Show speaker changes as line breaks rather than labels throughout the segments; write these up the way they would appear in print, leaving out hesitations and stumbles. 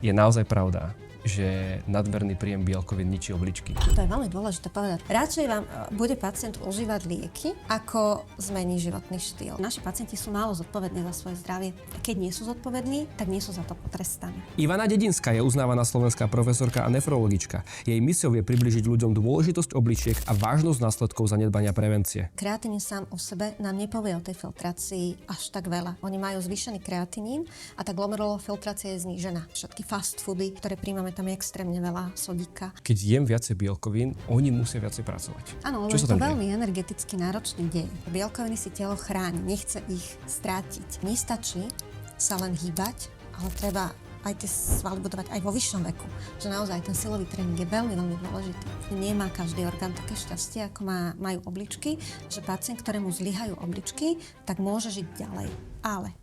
Je naozaj pravda, že nadmerný príjem bielkovín ničí obličky.
To je veľmi dôležité povedať. Radšej vám bude pacient užívať lieky, ako zmení životný štýl. Naši pacienti sú málo zodpovední za svoje zdravie. Keď nie sú zodpovední, tak nie sú za to potrestaní.
Ivana Dedinská je uznávaná slovenská profesorka a nefrologička. Jej misiou je približiť ľuďom dôležitosť obličiek a vážnosť následkov zanedbania prevencie.
Kreatinín sám o sebe nám nepovie o tej filtrácii až tak veľa. Oni majú zvýšený kreatinín a tá glomerulová filtrácia je znížená. Všetky fast foody, ktoré príjmame, tam je extrémne veľa sodíka.
Keď jem viacej bielkovín, oni musia viacej pracovať.
Áno, lebo je to veľmi energeticky náročný deň. Bielkoviny si telo chráni, nechce ich strátiť. Nestačí sa len hýbať, ale treba aj tie svaly budovať aj vo vyššom veku. Že naozaj ten silový tréning je veľmi, veľmi dôležitý. Nemá každý orgán také šťastie, ako majú obličky, že pacient, ktorému zlyhajú obličky, tak môže žiť ďalej. Ale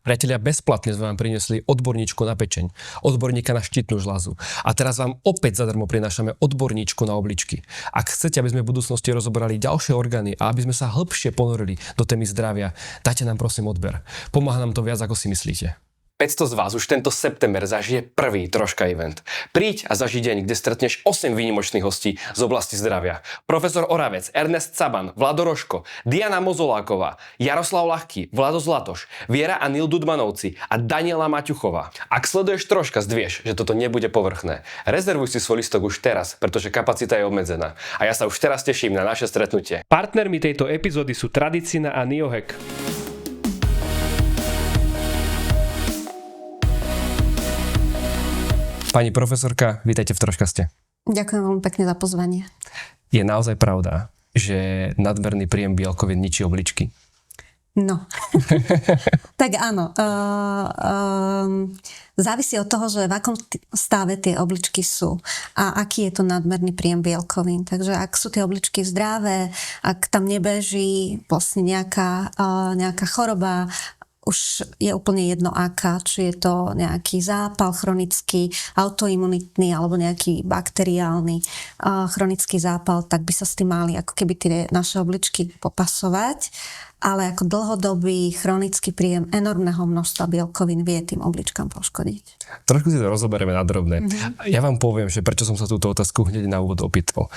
Priatelia, bezplatne sme vám priniesli odborníčku na pečeň, odborníka na štítnu žľazu. A teraz vám opäť zadarmo prinášame odborníčku na obličky. Ak chcete, aby sme v budúcnosti rozoberali ďalšie orgány a aby sme sa hĺbšie ponorili do témy zdravia, dajte nám prosím odber. Pomáha nám to viac, ako si myslíte. 500 z vás už tento september zažije prvý troška event. Príď a zažij deň, kde stretneš 8 výnimočných hostí z oblasti zdravia. Profesor Oravec, Ernest Caban, Vlado Rožko, Diana Mozoláková, Jaroslav Ľahký, Vlado Zlatoš, Viera a Nil Dudmanovci a Daniela Maťuchová. Ak sleduješ troška, zdvieš, že toto nebude povrchné. Rezervuj si svoj listok už teraz, pretože kapacita je obmedzená. A ja sa už teraz teším na naše stretnutie. Partnermi tejto epizódy sú Tradicina a Niohek. Pani profesorka, vítajte v Troškaste.
ďakujem veľmi pekne za pozvanie.
Je naozaj pravda, že nadmerný príjem bielkovín ničí obličky?
No, tak áno. Závisí od toho, že v akom stave tie obličky sú a aký je to nadmerný príjem bielkovín. Takže ak sú tie obličky zdravé, ak tam nebeží vlastne nejaká choroba, už je úplne jedno aká, či je to nejaký zápal chronický, autoimunitný alebo nejaký bakteriálny chronický zápal, tak by sa s tým mali ako keby tie naše obličky popasovať. Ale ako dlhodobý chronický príjem enormného množstva bielkovín vie tým obličkám poškodiť.
Trošku si to rozoberieme na drobné. Ja vám poviem, že prečo som sa túto otázku hneď na úvod opýtal.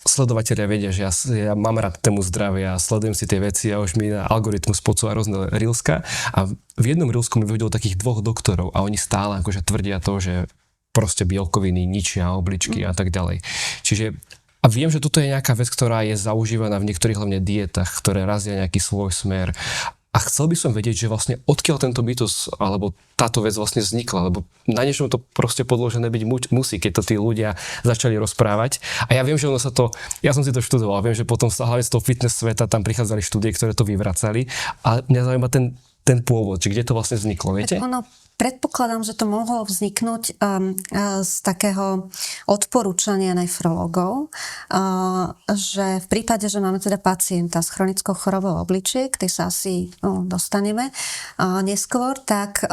Sledovatelia vedia, že ja mám rád tému zdravia, sledujem si tie veci a už mi na algoritmus podsúva rôzne reelska a v jednom reelsku mi vyhodilo takých 2 doktorov a oni stále akože tvrdia to, že proste bielkoviny ničia obličky a tak ďalej. Čiže a viem, že toto je nejaká vec, ktorá je zaužívaná v niektorých hlavne dietách, ktoré razia nejaký svoj smer. A chcel by som vedieť, že vlastne odkiaľ tento mýtus alebo táto vec vlastne vznikla, lebo na niečom to proste podložené byť musí, keď to tí ľudia začali rozprávať. A ja viem, že ja som si to študoval, viem, že potom hlavne z toho fitness sveta tam prichádzali štúdie, ktoré to vyvracali. A mňa zaujíma ten pôvod, či kde to vlastne vzniklo, viete?
Predpokladám, že to mohlo vzniknúť z takého odporúčania nefrológov, že v prípade, že máme teda pacienta s chronickou chorobou obličiek, tej sa asi dostaneme neskôr, tak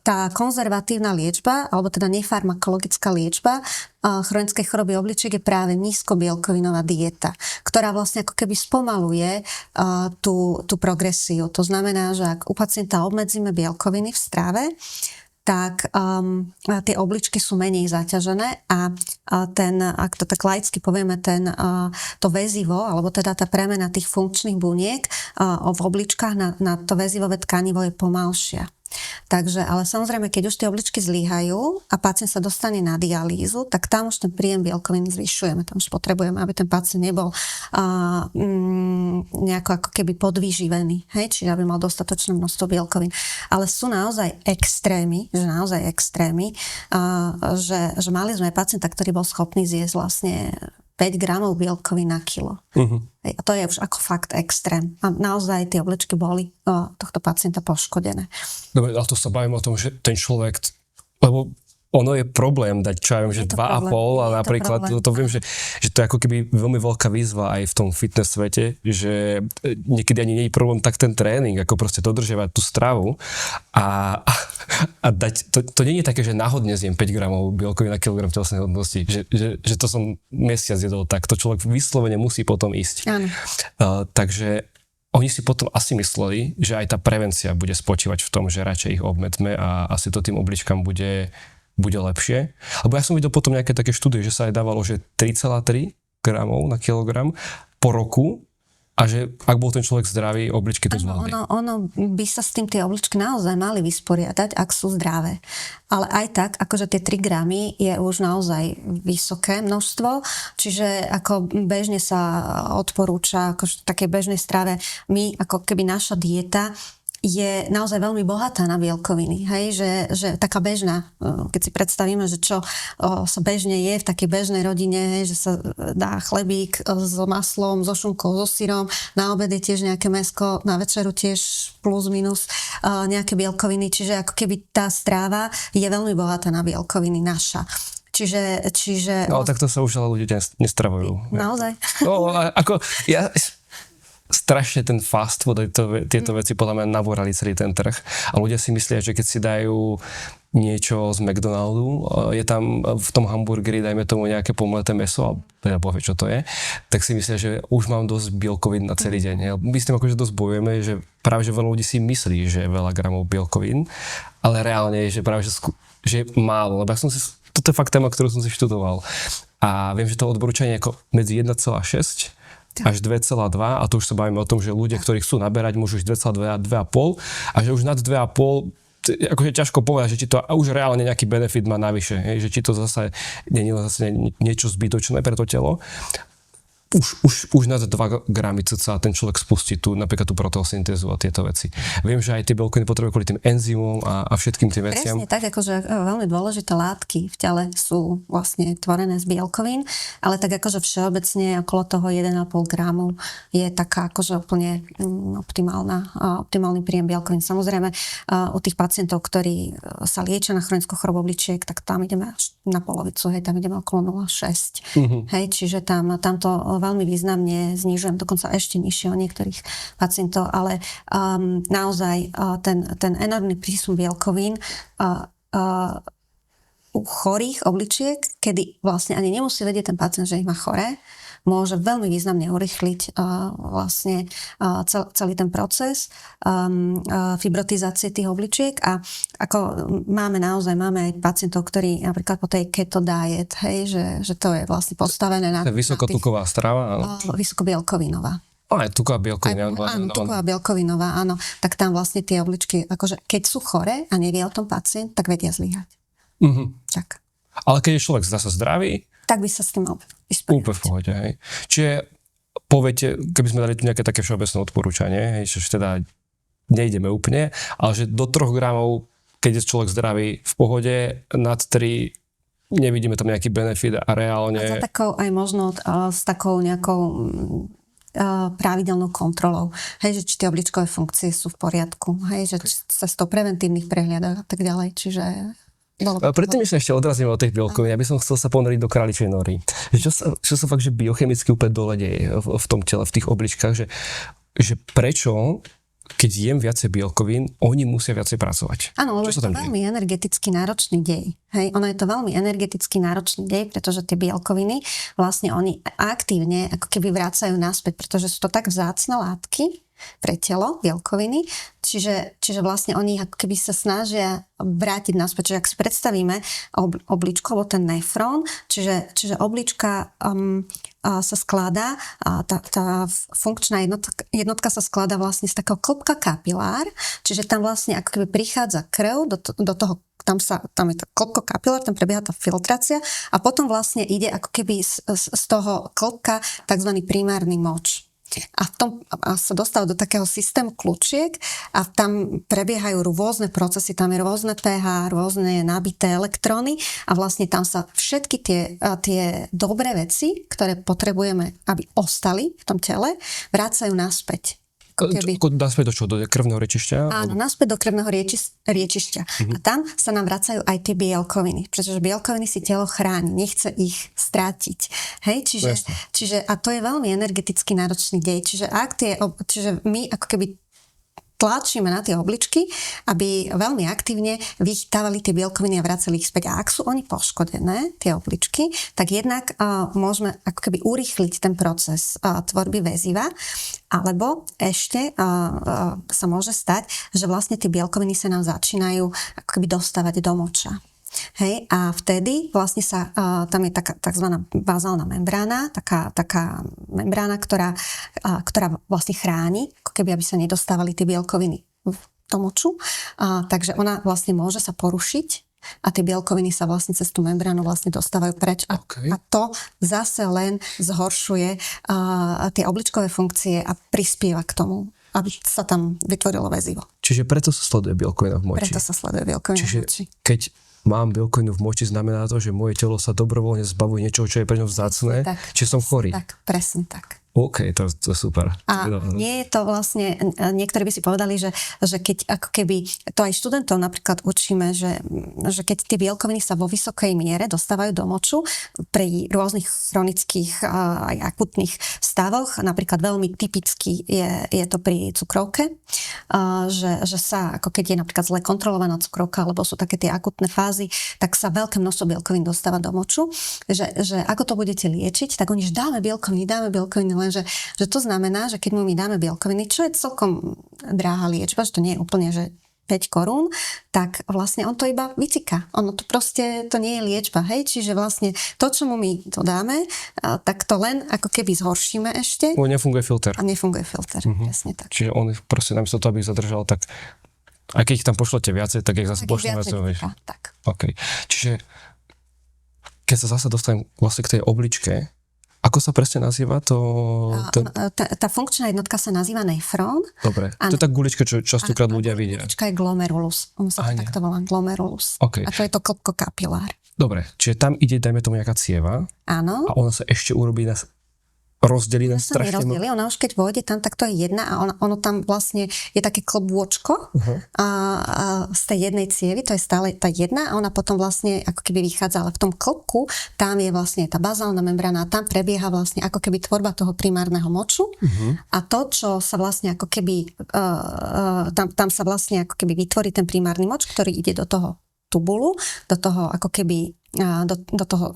tá konzervatívna liečba, alebo teda nefarmakologická liečba chronickej choroby obličiek je práve nízkobielkovinová dieta, ktorá vlastne ako keby spomaluje tú progresiu. To znamená, že ak u pacienta obmedzíme bielkoviny v strave, tak tie obličky sú menej zaťažené a ak to tak laicky povieme, to väzivo, alebo teda tá premena tých funkčných buniek v obličkách na to väzivové tkanivo je pomalšia. Takže, ale samozrejme, keď už tie obličky zlyhajú a pacient sa dostane na dialýzu, tak tam už ten príjem bielkovín zvyšujeme. Tam už potrebujeme, aby ten pacient nebol nejako ako keby podvyživený, čiže aby mal dostatočné množstvo bielkovín. Ale sú naozaj extrémy, že mali sme pacienta, ktorý bol schopný zjesť vlastne 5 gramov bielkovín na kilo. A to je už ako fakt extrém. A naozaj tie obličky boli tohto pacienta poškodené.
Dobre, ale to sa bavím o tom, že ten človek, lebo ono je problém dať, čo ja viem, že 2,5 a napríklad to viem, že to je ako keby veľmi veľká výzva aj v tom fitness svete, že niekedy ani nie je problém tak ten tréning, ako proste dodržiavať tú stravu a dať, to nie je také, že náhodne zjem 5 gramov bielkovín na kilogram telesnej hodnosti, že to som mesiac jedol tak, to človek vyslovene musí potom ísť.
Áno.
Takže oni si potom asi mysleli, že aj tá prevencia bude spočívať v tom, že radšej ich obmedzme a asi to tým obličkám bude lepšie. Lebo ja som videl potom nejaké také štúdie, že sa aj dávalo, že 3,3 gramov na kilogram po roku a že ak bol ten človek zdravý, obličky to zvládli.
Ono by sa s tým tie obličky naozaj mali vysporiadať, ak sú zdravé. Ale aj tak, akože tie 3 gramy je už naozaj vysoké množstvo, čiže ako bežne sa odporúča, ako v takej bežnej strave, my ako keby naša dieta je naozaj veľmi bohatá na bielkoviny, hej, že taká bežná, keď si predstavíme, že čo sa bežne je v takej bežnej rodine, hej, že sa dá chlebík s maslom, so šunkou, so syrom, na obed je tiež nejaké mäsko, na večeru tiež plus minus nejaké bielkoviny, čiže ako keby tá stráva je veľmi bohatá na bielkoviny naša. Čiže...
No, tak to sa už ale ľudia nestravujú.
Naozaj?
No, ako ja... Strašne ten fast food, tieto veci podľa mňa navorali celý ten trh a ľudia si myslia, že keď si dajú niečo z McDonaldu, je tam v tom hamburgeri, dajme tomu nejaké pomleté mäso, a teda povie, čo to je, tak si myslia, že už mám dosť bielkovín na celý deň. My s tým akože dosť bojujeme, že práve že veľa ľudí si myslí, že je veľa gramov bielkovín, ale reálne je, že práve že je málo, lebo ja som si, toto je fakt téma, ktorú som si študoval a viem, že to odporúčanie je ako medzi 1,6 až 2,2 a to už sa bavíme o tom, že ľudia, ktorí chcú naberať, môžu ísť 2,2 a 2,5 a že už nad 2,5 akože ťažko povedať, že či to už reálne nejaký benefit má navyše, že či to zase nie je zase niečo zbytočné pre to telo. Už nad 2 gramy cca ten človek spustí napríklad tú proteosyntézu a tieto veci. Viem, že aj tie bielkoviny potrebujú kvôli tým enzymom a všetkým tým veciam.
Presne tak, akože veľmi dôležité látky v tele sú vlastne tvorené z bielkovín, ale tak akože všeobecne okolo toho 1,5 gramu je taká akože úplne optimálny príjem bielkovín. Samozrejme u tých pacientov, ktorí sa liečia na chronickú chorobu obličiek, tak tam ideme až na polovicu, hej, tam ideme okolo 0,6. Hej, čiže tam to veľmi významne znižujem, dokonca ešte nižšie o niektorých pacientov, ale naozaj ten enormný prísun bielkovín u chorých obličiek, kedy vlastne ani nemusí vedieť ten pacient, že ich má choré, môže veľmi významne urýchliť vlastne celý ten proces fibrotizácie tých obličiek a ako máme aj pacientov, ktorí napríklad po tej keto diet, hej, že to je vlastne postavené na...
Vysokotuková strava, áno.
Vysokobielkovinová.
Aj tuková bielkovinová.
Áno, tuková bielkovinová, áno. Tak tam vlastne tie obličky, akože keď sú choré a nevie o tom pacient, tak vedia zlyhať. Tak.
Ale keď je človek zase zdravý,
tak by sa s tým mal vysporiadať.
Úplne v pohode, hej. Čiže poviete, keby sme dali tu nejaké také všeobecné odporúčanie, hej, že teda nejdeme úplne, ale že do 3 gramov, keď je človek zdravý v pohode, nad 3 nevidíme tam nejaký benefit a reálne...
A za takou aj možno s takou nejakou pravidelnou kontrolou. Hej, že či tie obličkové funkcie sú v poriadku. Hej, že sa z toho preventívnych prehliadok a tak ďalej. Čiže...
Predtým ešte odrazíme od tých bielkovín, ja by som chcel sa ponoriť do králičej nory. Čo sa fakt, že biochemicky úplne dole deje v tom tele, v tých obličkách, že prečo, keď jem viacej bielkovín, oni musia viacej pracovať.
Áno, lebo je to veľmi energeticky náročný dej. Hej, ono je to veľmi energeticky náročný dej, pretože tie bielkoviny vlastne oni aktívne ako keby vracajú naspäť, pretože sú to tak vzácne látky pre telo, bielkoviny, čiže vlastne oni ako keby sa snažia vrátiť naspäť. Čiže ak si predstavíme obličku, alebo ten nefrón, čiže oblička sa skladá, tá funkčná jednotka sa skladá vlastne z takého klopka kapilár, čiže tam vlastne ako keby prichádza krv do toho, tam je to klopko kapilár, tam prebieha tá filtrácia a potom vlastne ide ako keby z toho klopka takzvaný primárny moč. A sa dostáva do takého systému kľúčiek a tam prebiehajú rôzne procesy, tam je rôzne pH, rôzne nabité elektróny a vlastne tam sa všetky tie dobré veci, ktoré potrebujeme, aby ostali v tom tele, vracajú naspäť.
Naspäť do čo? Do krvného riečišťa?
Áno, naspäť do krvného riečišťa. A tam sa nám vracajú aj tie bielkoviny, pretože bielkoviny si telo chráni, nechce ich strátiť. Hej, čiže a to je veľmi energeticky náročný dej. Čiže my ako keby tlačíme na tie obličky, aby veľmi aktívne vychytávali tie bielkoviny a vracali ich späť. A ak sú oni poškodené, tie obličky, tak jednak môžeme ako keby urýchliť ten proces tvorby väziva, alebo ešte sa môže stať, že vlastne tie bielkoviny sa nám začínajú ako keby dostávať do moča. Hej, a vtedy vlastne tam je taká takzvaná bazálna membrána, taká membrána, ktorá vlastne chráni, ako keby aby sa nedostávali tie bielkoviny do moču. Takže ona vlastne môže sa porušiť a tie bielkoviny sa vlastne cez tú membránu vlastne dostávajú preč.
Okay.
A to zase len zhoršuje tie obličkové funkcie a prispieva k tomu, aby sa tam vytvorilo väzivo.
Čiže preto sa sleduje bielkovina v moči.
Preto sa sleduje bielkovina v moči.
Keď mám bielkovinu v moči, znamená to, že moje telo sa dobrovoľne zbavuje niečoho, čo je pre ňo vzácne, či som chorý.
Tak, presne tak.
OK, to je super.
A nie je to vlastne, niektorí by si povedali, že keď ako keby, to aj študentov napríklad učíme, že keď tie bielkoviny sa vo vysokej miere dostávajú do moču pri rôznych chronických aj akutných stavoch, napríklad veľmi typický je to pri cukrovke, že sa, ako keď je napríklad zle kontrolovaná cukrovka, alebo sú také tie akutné fázy, tak sa veľké množstvo bielkovín dostáva do moču, že ako to budete liečiť, tak oni, že dáme bielkoviny, lenže že to znamená, že keď my dáme bielkoviny, čo je celkom drahá liečba, že to nie je úplne, že 5 korún, tak vlastne on to iba vyciká. Ono to proste, to nie je liečba, hej? Čiže vlastne to, čo mu my to dáme, tak to len ako keby zhoršíme ešte.
Nefunguje filter.
A nefunguje filter, presne tak.
Čiže on proste namiesto toho, aby ich zadržal, tak aj keď ich tam pošlete viacej, tak ich zase pošleme viacej.
Tak.
OK. Čiže keď sa zase dostanem vlastne k tej obličke, ako sa presne nazýva to?
Tá funkčná jednotka sa nazýva nefrón.
Dobre, to je tá gulička, čo častokrát ľudia vidia.
Gulička je glomerulus. On sa to takto volá, glomerulus.
Okay.
A to je to klbko kapilár.
Dobre, čiže tam ide, dajme tomu, nejaká cieva.
Áno.
A ona sa ešte urobí na rozdelí na strašne...
Ona už keď vôjde tam, tak to je jedna a ono tam vlastne je také klbôčko a z tej jednej cievy, to je stále tá jedna a ona potom vlastne ako keby vychádza, ale v tom klbku tam je vlastne tá bazálna membrána a tam prebieha vlastne ako keby tvorba toho primárneho moču a to, čo sa vlastne ako keby tam sa vlastne ako keby vytvorí ten primárny moč, ktorý ide do toho tubulu, do toho ako keby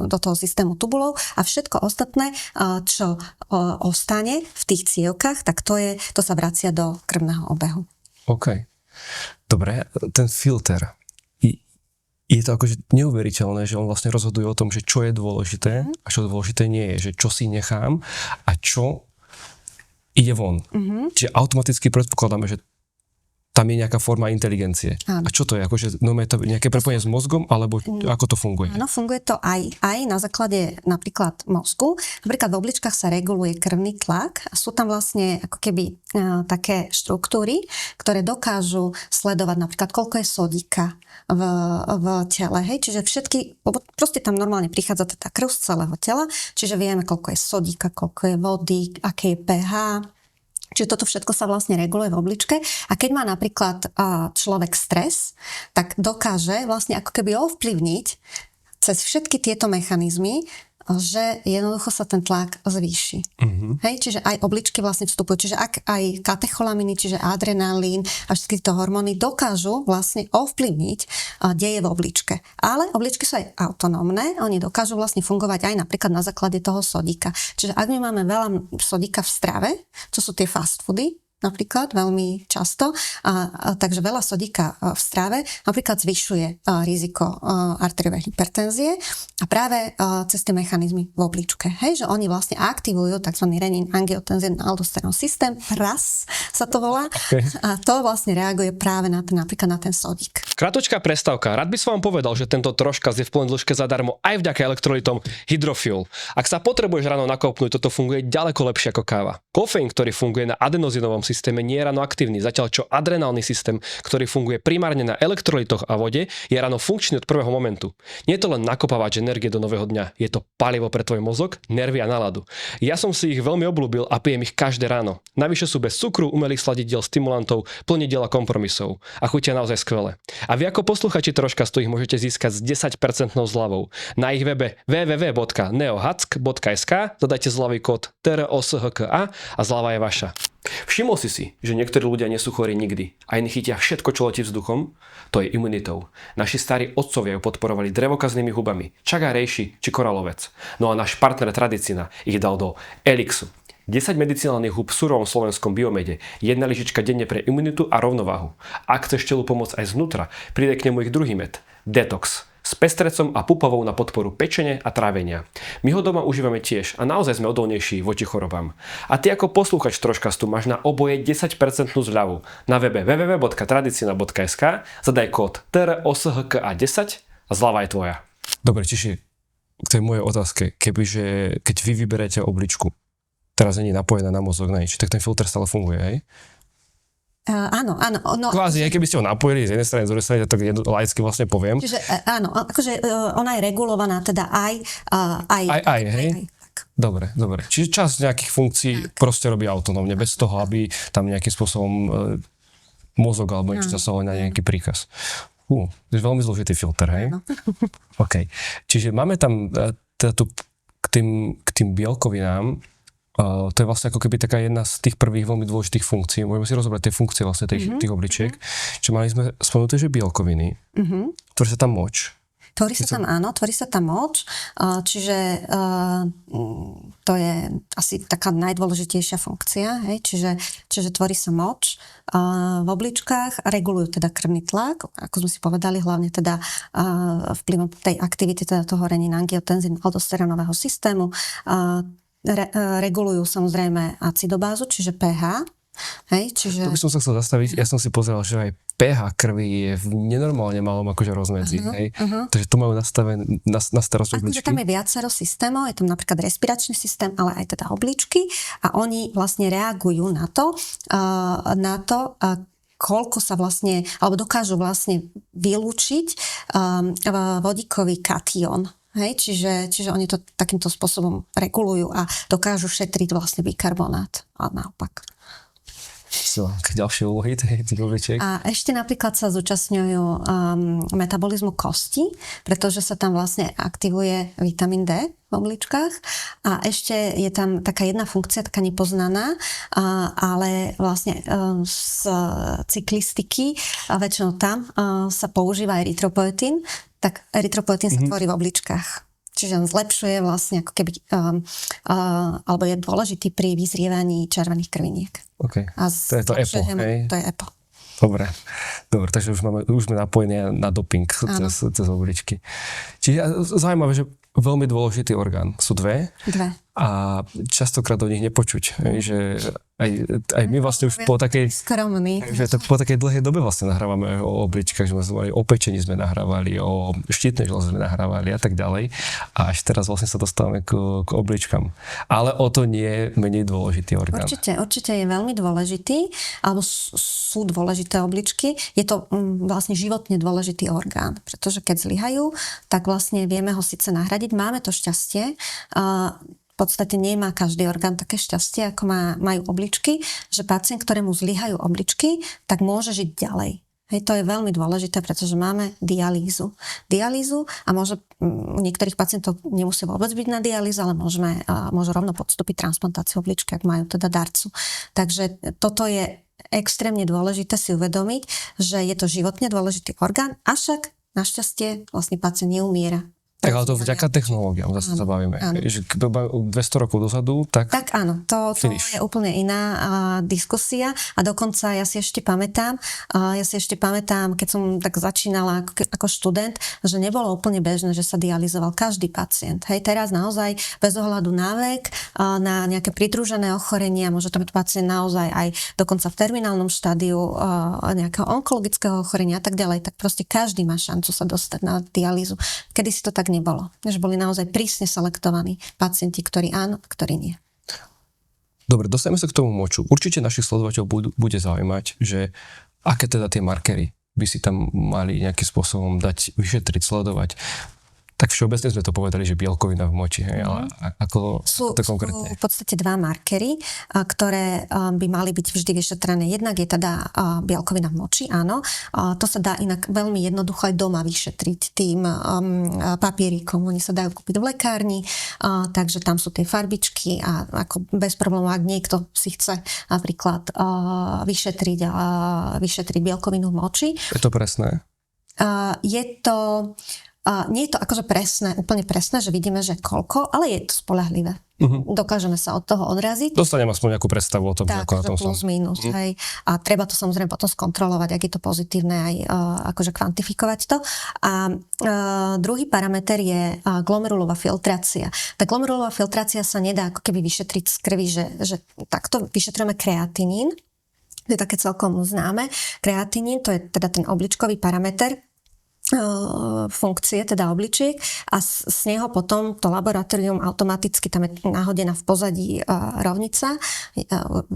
do toho systému tubulov a všetko ostatné, čo ostane v tých cievkach, tak to sa vracia do krvného obehu.
OK. Dobre, ten filter. Je to akože neuveriteľné, že on vlastne rozhoduje o tom, že čo je dôležité a čo dôležité nie je, že čo si nechám a čo ide von. Čiže automaticky predpokladáme, že tam je nejaká forma inteligencie. Áno. A čo to je? Akože nejaké prepojenie s mozgom, alebo ako to funguje?
Áno, funguje to aj na základe napríklad mozgu. Napríklad v obličkách sa reguluje krvný tlak a sú tam vlastne ako keby také štruktúry, ktoré dokážu sledovať napríklad, koľko je sodíka v tele. Hej? Čiže proste tam normálne prichádza tá krv z celého tela, čiže vieme, koľko je sodíka, koľko je vody, aké je pH. Čiže toto všetko sa vlastne reguluje v obličke a keď má napríklad človek stres, tak dokáže vlastne ako keby ovplyvniť cez všetky tieto mechanizmy, že jednoducho sa ten tlak zvýši. Hej, čiže aj obličky vlastne vstupujú. Čiže ak aj katecholaminy, čiže adrenalín a všetky tieto hormóny dokážu vlastne ovplyvniť deje v obličke. Ale obličky sú aj autonómne, oni dokážu vlastne fungovať aj napríklad na základe toho sodíka. Čiže ak my máme veľa sodíka v strave, čo sú tie fast foody, napríklad veľmi často, takže veľa sodíka v strave napríklad zvyšuje riziko arteriovej hypertenzie a práve cez tie mechanizmy v obličke. Hej, že oni vlastne aktivujú tzv. Renin angiotenzín aldosterón systém, RAS sa to volá, a to vlastne reaguje práve napríklad na ten sodík.
Kratočká prestávka. Rád by som vám povedal, že tento troškaz je v plnej dĺžke zadarmo aj vďaka elektrolytom Hydrofuel. Ak sa potrebuješ ráno nakopnúť, toto funguje ďaleko lepšie ako káva. Kofeín, ktorý funguje na adenozínovom systéme, nie je ráno aktívny, zatiaľ čo adrenálny systém, ktorý funguje primárne na elektrolytoch a vode, je ráno funkčný od prvého momentu. Nie je to len nakopávač energie do nového dňa, je to palivo pre tvoj mozog, nervy a náladu. Ja som si ich veľmi obľúbil a pijem ich každé ráno. Navyše sú bez cukru, umelých sladidiel, stimulantov, plnidiel a kompromisov a chutia naozaj skvele. A vy ako posluchači Troškastu ich môžete získať s 10% zľavou. Na ich webe www.neohack.sk dodajte zľavý kód TROSHKA a zľava je vaša. Všimol si, že niektorí ľudia nie sú chorí nikdy a iní chytia všetko, čo letí vzduchom? To je imunitou. Naši starí otcovia ju podporovali drevokaznými hubami, čaga rejši či koralovec. No a náš partner Tradicina ich dal do Elixu. 10 medicinálnych húb v surovom slovenskom biomede, 1 lyžička denne pre imunitu a rovnováhu. Ak chceš telu pomôcť aj znútra, pridaj k nemu ich druhý med, Detox, s pestrecom a pupovou na podporu pečene a trávenia. My ho doma užívame tiež a naozaj sme odolnejší voči chorobám. A ty ako poslúchač Troškastu máš na oboje 10% zľavu. Na webe www.tradicina.sk zadaj kód TROSHKA10 a zľava je tvoja. Dobre, čiže k tej mojej otázke, keď vy vyberete obličku, teraz nie je napojená na mozog, na nič, tak ten filter stále funguje, hej?
Áno. No,
kvázi, aj keby ste ho napojili z jednej strany, z druhej strany, tak laicky vlastne poviem.
Čiže áno, akože ona je regulovaná teda aj,
hej?
tak.
Dobre. Čiže časť nejakých funkcií proste robí autonómne, bez toho, aby tam nejakým spôsobom mozog alebo niečo zasahoval na nejaký príkaz. To je veľmi zložitý filter, hej?
Áno.
OK. Čiže máme tam k tým bielkovinám. To je vlastne ako keby taká jedna z tých prvých veľmi dôležitých funkcií. Môžeme si rozobrať tie funkcie vlastne tých obličiek. Čiže mali sme spomenuté, že bielkoviny, tvorí sa tam moč.
Tvorí sa tam moč, čiže to je asi taká najdôležitejšia funkcia, hej? Čiže tvorí sa moč v obličkách, regulujú teda krvný tlak, ako sme si povedali, hlavne teda vplyvom tej aktivity teda toho renin-angiotenzín aldosterónového systému, regulujú samozrejme acidobázu, čiže pH. Hej, čiže...
To by som sa chcel zastaviť. Ja som si pozeral, že aj pH krvi je v nenormálne malom akože rozmedzi. Takže to majú nastavené na starosť obličky.
Akože tam je viacero systémov, je tam napríklad respiračný systém, ale aj teda obličky a oni vlastne reagujú na to, koľko sa vlastne, alebo dokážu vlastne vylúčiť vodíkový kation. Hej, čiže oni to takýmto spôsobom regulujú a dokážu šetriť vlastne bikarbonát a naopak.
Ďalšie úlohy tých obličiek.
A ešte napríklad sa zúčastňujú metabolizmu kosti, pretože sa tam vlastne aktivuje vitamín D v obličkách a ešte je tam taká jedna funkcia, taká nepoznaná, ale vlastne z cyklistiky a väčšinou tam sa používa erytropoetín, tak erytropoetín sa tvorí v obličkách. Čiže on zlepšuje vlastne ako keby, alebo je dôležitý pri vyzrievaní červených krviniek.
OK, to je to EPO, hej?
To je EPO.
Dobre, takže už sme napojení na doping cez obličky. Čiže zaujímavé, že veľmi dôležitý orgán. Sú dve. A častokrát o nich nepočuť. Že aj my vlastne už po takej...
Skromný.
Po takej dlhej dobe vlastne nahrávame o obličkách, že sme o pečení sme nahrávali, o štítnej žľaze sme nahrávali a tak ďalej. A až teraz vlastne sa dostávame k obličkám. Ale o to nie je menej dôležitý orgán.
Určite je veľmi dôležitý, alebo sú dôležité obličky. Je to vlastne životne dôležitý orgán, pretože keď zlyhajú, tak vlastne vieme ho síce nahradiť. Máme to šťastie, v podstate nemá každý orgán také šťastie, ako majú obličky, že pacient, ktorému zlyhajú obličky, tak môže žiť ďalej. Hej, to je veľmi dôležité, pretože máme dialýzu a môže u niektorých pacientov nemusí vôbec byť na dialýze, ale môžu rovno podstúpiť transplantáciu obličky, ak majú teda darcu. Takže toto je extrémne dôležité si uvedomiť, že je to životne dôležitý orgán, avšak našťastie vlastne pacient neumiera.
Tak ale to vďaka technológiám, zase sa bavíme. Že 200 rokov dozadu, tak
áno, to je úplne iná diskusia a dokonca ja si ešte pamätám, keď som tak začínala ako študent, že nebolo úplne bežné, že sa dialyzoval každý pacient. Hej, teraz naozaj bez ohľadu na vek, na nejaké pridružené ochorenia, môže to byť pacient naozaj aj dokonca v terminálnom štádiu nejakého onkologického ochorenia a tak ďalej, tak proste každý má šancu sa dostať na dialýzu. Kedy si to tak nebolo. Že boli naozaj prísne selektovaní pacienti, ktorí áno, ktorí nie.
Dobre, dostaneme sa k tomu moču. Určite našich sledovateľov bude zaujímať, že aké teda tie markery by si tam mali nejakým spôsobom dať, vyšetriť, sledovať. Tak všeobecne sme to povedali, že bielkovina v moči, hej, ale ako
Sú
to konkrétne?
v podstate dva markery, ktoré by mali byť vždy vyšetrené. Jednak je teda bielkovina v moči, áno. To sa dá inak veľmi jednoducho aj doma vyšetriť tým papierikom. Oni sa dajú kúpiť v lekárni, takže tam sú tie farbičky a ako bez problémov, ak niekto si chce napríklad vyšetriť bielkovinu v moči.
Je to presné?
Je to... nie je to akože úplne presné, že vidíme, že koľko, ale je to spoľahlivé. Dokážeme sa od toho odraziť.
Dostanem aspoň nejakú predstavu o tom,
tak,
ako na tom som.
plus, minus, hej. A treba to samozrejme potom skontrolovať, ak je to pozitívne, aj akože kvantifikovať to. A druhý parameter je glomerulová filtrácia. Tá glomerulová filtrácia sa nedá ako keby vyšetriť z krvi, že takto vyšetrujeme kreatinín. To je také celkom známe. Kreatinín, to je teda ten obličkový parameter funkcie, teda obličiek a z neho potom to laboratórium automaticky, tam je nahodená v pozadí rovnica,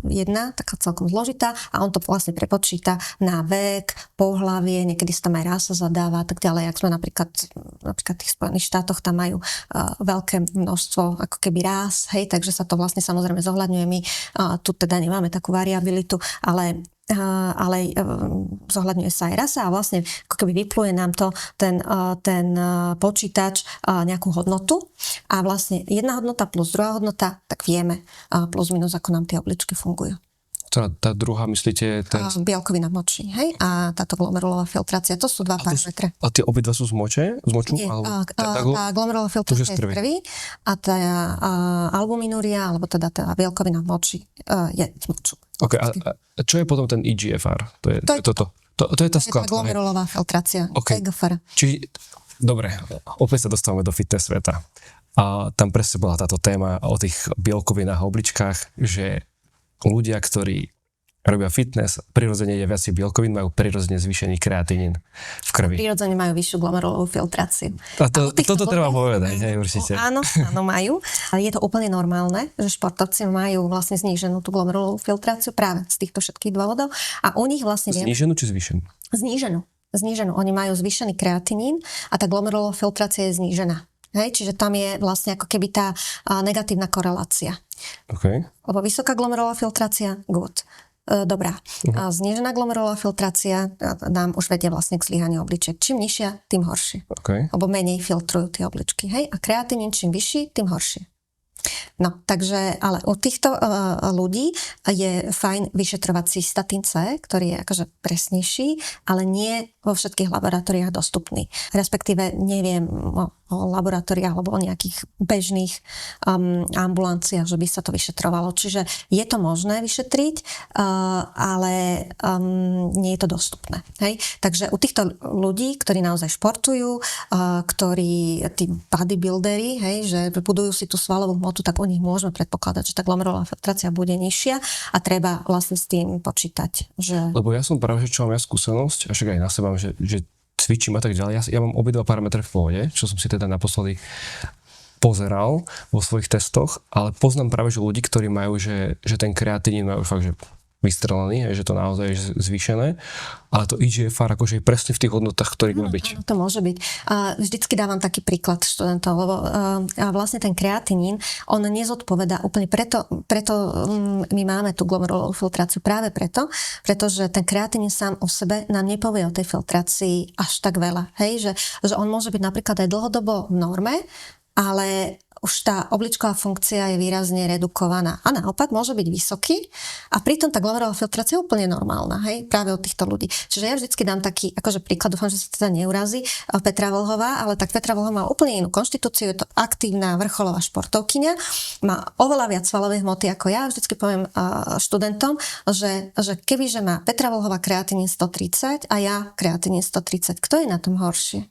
jedna, taká celkom zložitá a on to vlastne prepočíta na vek, pohlavie, niekedy sa tam aj rása zadáva a tak ďalej. Ak sme napríklad v tých Spojených štátoch, tam majú veľké množstvo ako keby rás, hej, takže sa to vlastne samozrejme zohľadňuje. My tu teda nemáme takú variabilitu, ale zohľadňuje sa aj rasa a vlastne ako keby vypluje nám to ten počítač nejakú hodnotu a vlastne jedna hodnota plus druhá hodnota, tak vieme plus minus, ako nám tie obličky fungujú.
Tá druhá, myslíte?
Bielkovina v moči, hej? A táto glomerulová filtrácia, to sú dva parametre.
A tie obidva sú z moče? Z moču?
Nie, tá glomerulová filtrácia je z krvi a tá albuminúria, alebo teda tá bielkovina v moči je z moču.
OK, a čo je potom ten EGFR? To je toto. To je tá skladka.
To je tá glomerulová filtrácia.
Okay.
EGFR.
Čiže, dobre, opäť sa dostávame do fitness sveta. A tam presne bola táto téma o tých bielkovinách a obličkách, že ľudia, ktorí robia fitness, prirodzene je viac bielkovín, majú prirodzene zvýšený kreatinín v krvi.
Prirodzene majú vyššiu glomerulovú filtráciu.
A toto treba povedať, hej, určite.
Áno, majú. Ale je to úplne normálne, že športovci majú vlastne zníženú tú glomerulovú filtráciu práve z týchto všetkých dôvodov. A u nich vlastne...
Zníženú či zvýšenú?
Zníženú. Oni majú zvýšený kreatinín a tá glomerulová filtrácia je znížená. Hej, čiže tam je vlastne ako keby tá negatívna korelácia.
Okay.
Lebo vysoká glomerulová filtrácia, good. Dobrá. A znížená glomerulová filtrácia nám už vedie vlastne k zlyhaniu obličiek. Čím nižšia, tým horšie.
Okay.
Lebo menej filtrujú tie obličky. Hej? A kreatinín čím vyšší, tým horšie. No, takže, ale u týchto ľudí je fajn vyšetrovať cystatín C, ktorý je akože presnejší, ale nie vo všetkých laboratóriách dostupný. Respektíve neviem o laboratóriách alebo o nejakých bežných ambulanciách, že by sa to vyšetrovalo. Čiže je to možné vyšetriť, ale nie je to dostupné. Hej? Takže u týchto ľudí, ktorí naozaj športujú, ktorí, tí bodybuilderi, hej, že budujú si tú svalovú hmotu, tak u nich môžeme predpokladať, že tá glomerulová filtrácia bude nižšia a treba vlastne s tým počítať. Že...
Lebo ja som práve, že čo mám ja skúsenosť, a však aj na seba, že cvičím a tak ďalej. Ja mám obidva parametre v pohode, čo som si teda naposledy pozeral vo svojich testoch, ale poznám práve, že ľudí, ktorí majú, že ten kreatinín majú fakt, že vystrelený, že to naozaj je zvýšené, ale to EGFR akože je presne v tých hodnotách, ktorých má byť.
Áno, to môže byť. Vždycky dávam taký príklad študentov, lebo vlastne ten kreatinín, on nezodpovedá úplne, preto my máme tú glomerulovú filtráciu práve pretože ten kreatinín sám o sebe nám nepovie o tej filtrácii až tak veľa. Hej? Že on môže byť napríklad aj dlhodobo v norme, ale už tá obličková funkcia je výrazne redukovaná. A naopak môže byť vysoký a pritom tá glomerulová filtrácia je úplne normálna, hej, práve od týchto ľudí. Čiže ja vždycky dám taký, akože príklad, dúfam, že sa teda neurazí, Petra Vlhová, ale tak Petra Vlhová má úplne inú konštitúciu, je to aktívna vrcholová športovkyňa, má oveľa viac svalovej hmoty ako ja. Vždycky poviem študentom, že kebyže má Petra Vlhová kreatinín 130 a ja kreatinín 130, kto je na tom horšie?